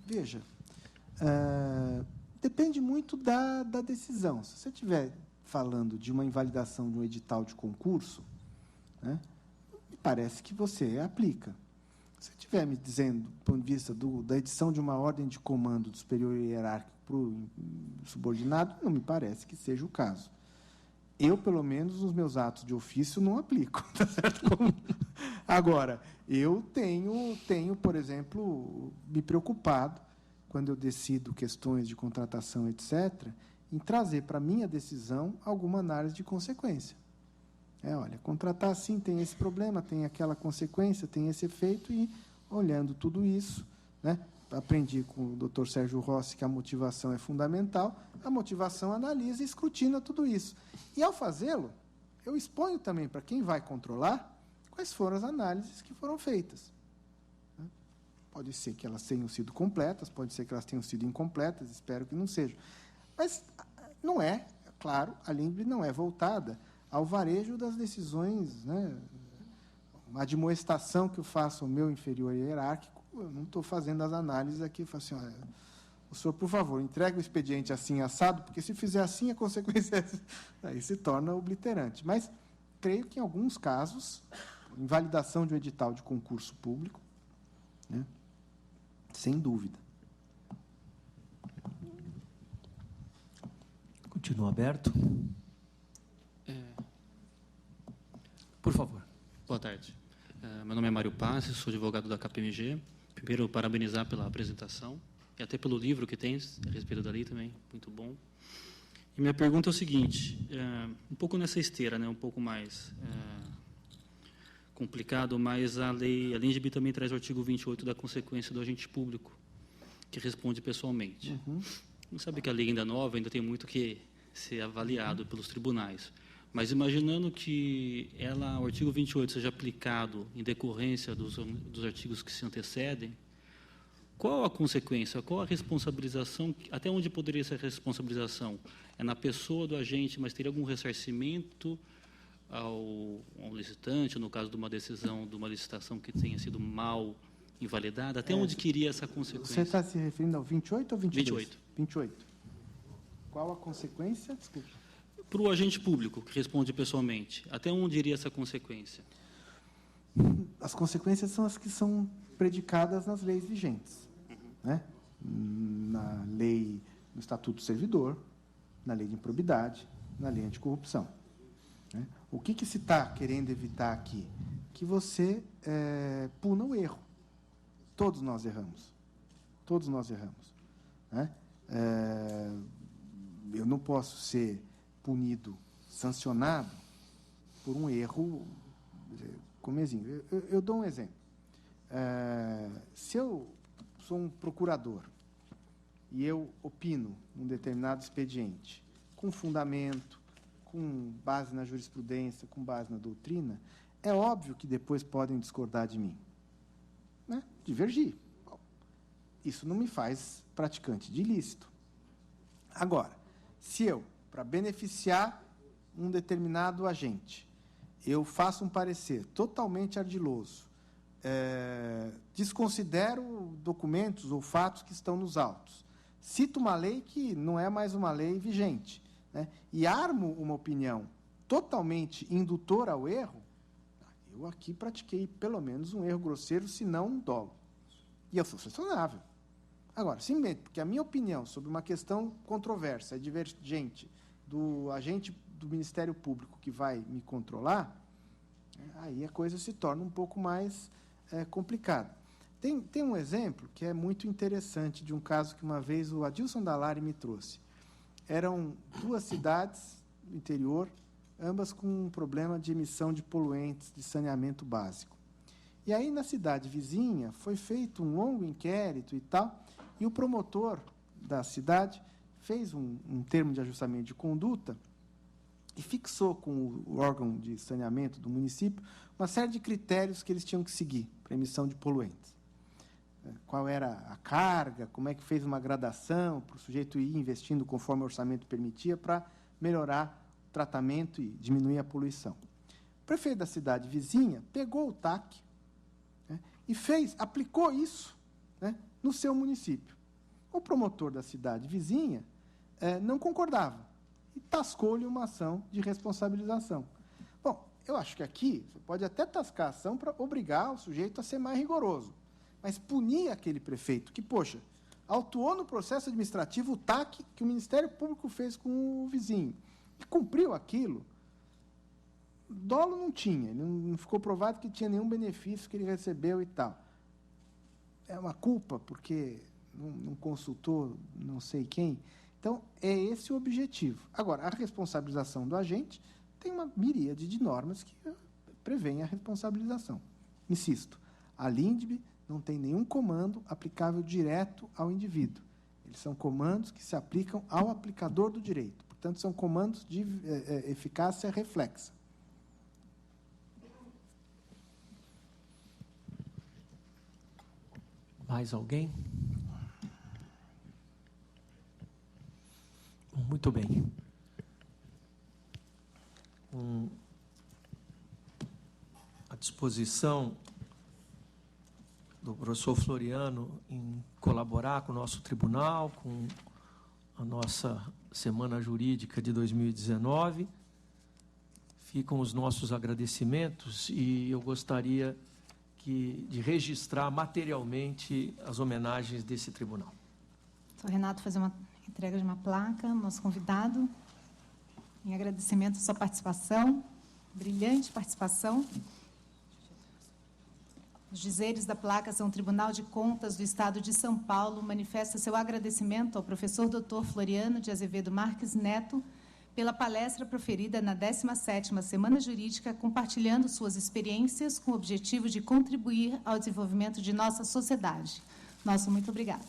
Veja, depende muito da decisão. Se você estiver falando de uma invalidação de um edital de concurso, né, me parece que você aplica. Se estiver me dizendo, do ponto de vista da edição de uma ordem de comando do superior hierárquico para o subordinado, não me parece que seja o caso. Eu, pelo menos, nos meus atos de ofício, não aplico. Tá certo? Agora, eu tenho, por exemplo, me preocupado, quando eu decido questões de contratação, etc., em trazer para a minha decisão alguma análise de consequência. Olha, contratar assim tem esse problema, tem aquela consequência, tem esse efeito, e, olhando tudo isso, né, aprendi com o Dr. Sérgio Rossi que a motivação é fundamental, a motivação analisa e escrutina tudo isso. E, ao fazê-lo, eu exponho também para quem vai controlar quais foram as análises que foram feitas. Pode ser que elas tenham sido completas, pode ser que elas tenham sido incompletas, espero que não sejam. Mas não é, claro, a LINDB não é voltada ao varejo das decisões, né? Uma admoestação que eu faço ao meu inferior hierárquico, eu não estou fazendo as análises aqui, eu falo assim, olha, o senhor, por favor, entregue o expediente assim, assado, porque se fizer assim, a consequência aí se torna obliterante. Mas creio que, em alguns casos, invalidação de um edital de concurso público, né, sem dúvida. Continua aberto. Por favor. Boa tarde. Meu nome é Mário Passi, sou advogado da KPMG. Primeiro, parabenizar pela apresentação e até pelo livro que tem a respeito da lei também, muito bom. E minha pergunta é o seguinte, um pouco nessa esteira, né, um pouco mais complicado, mas a LINDB também traz o artigo 28 da consequência do agente público, que responde pessoalmente. Não sabe que a lei ainda é nova, ainda tem muito que ser avaliado pelos tribunais. Mas imaginando que o artigo 28 seja aplicado em decorrência dos artigos que se antecedem, qual a consequência, qual a responsabilização, até onde poderia ser a responsabilização? É na pessoa do agente, mas teria algum ressarcimento ao licitante, no caso de uma decisão, de uma licitação que tenha sido mal invalidada? Até onde que iria essa consequência? Você está se referindo ao 28 ou 22? 28. 28. Qual a consequência? Desculpa. Para o agente público, que responde pessoalmente, até onde iria essa consequência? As consequências são as que são predicadas nas leis vigentes. Né? Na lei, no Estatuto do Servidor, na lei de improbidade, na lei anticorrupção. Né? O que se está querendo evitar aqui? Que você puna o erro. Todos nós erramos. Todos nós erramos. Né? Eu não posso ser punido, sancionado por um erro comezinho. Eu dou um exemplo. Se eu sou um procurador e eu opino num determinado expediente com fundamento, com base na jurisprudência, com base na doutrina, é óbvio que depois podem discordar de mim. Né? Divergir. Isso não me faz praticante de ilícito. Agora, se eu, para beneficiar um determinado agente, eu faço um parecer totalmente ardiloso, desconsidero documentos ou fatos que estão nos autos, cito uma lei que não é mais uma lei vigente, né, e armo uma opinião totalmente indutora ao erro, eu aqui pratiquei pelo menos um erro grosseiro, se não um dolo. E eu sou sancionável. Agora, simplesmente porque a minha opinião sobre uma questão controversa é divergente do agente do Ministério Público que vai me controlar, Aí a coisa se torna um pouco mais complicada. Tem um exemplo que é muito interessante de um caso que uma vez o Adilson Dallari me trouxe. Eram 2 cidades do interior, ambas com um problema de emissão de poluentes de saneamento básico. E aí, na cidade vizinha, foi feito um longo inquérito e tal, e o promotor da cidade fez um termo de ajustamento de conduta e fixou com o órgão de saneamento do município uma série de critérios que eles tinham que seguir para emissão de poluentes. Qual era a carga, como é que fez uma gradação para o sujeito ir investindo conforme o orçamento permitia para melhorar o tratamento e diminuir a poluição. O prefeito da cidade vizinha pegou o TAC, né, e aplicou isso, né, no seu município. O promotor da cidade vizinha não concordava e tascou-lhe uma ação de responsabilização. Bom, eu acho que aqui você pode até tascar a ação para obrigar o sujeito a ser mais rigoroso, mas punir aquele prefeito que, poxa, autuou no processo administrativo o TAC que o Ministério Público fez com o vizinho e cumpriu aquilo, dolo não tinha, não ficou provado que tinha nenhum benefício que ele recebeu e tal. É uma culpa porque não consultou não sei quem. Então, é esse o objetivo. Agora, a responsabilização do agente tem uma miríade de normas que prevêem a responsabilização. Insisto, a LINDB não tem nenhum comando aplicável direto ao indivíduo. Eles são comandos que se aplicam ao aplicador do direito. Portanto, são comandos de eficácia reflexa. Mais alguém? Muito bem. À disposição do professor Floriano em colaborar com o nosso tribunal, com a nossa Semana Jurídica de 2019. Ficam os nossos agradecimentos e eu gostaria de registrar materialmente as homenagens desse tribunal. Então, Renato, fazer uma entrega de uma placa, nosso convidado, em agradecimento à sua participação, brilhante participação. Os dizeres da placa são: o Tribunal de Contas do Estado de São Paulo manifesta seu agradecimento ao professor Dr. Floriano de Azevedo Marques Neto pela palestra proferida na 17ª Semana Jurídica, compartilhando suas experiências com o objetivo de contribuir ao desenvolvimento de nossa sociedade. Nosso muito obrigado.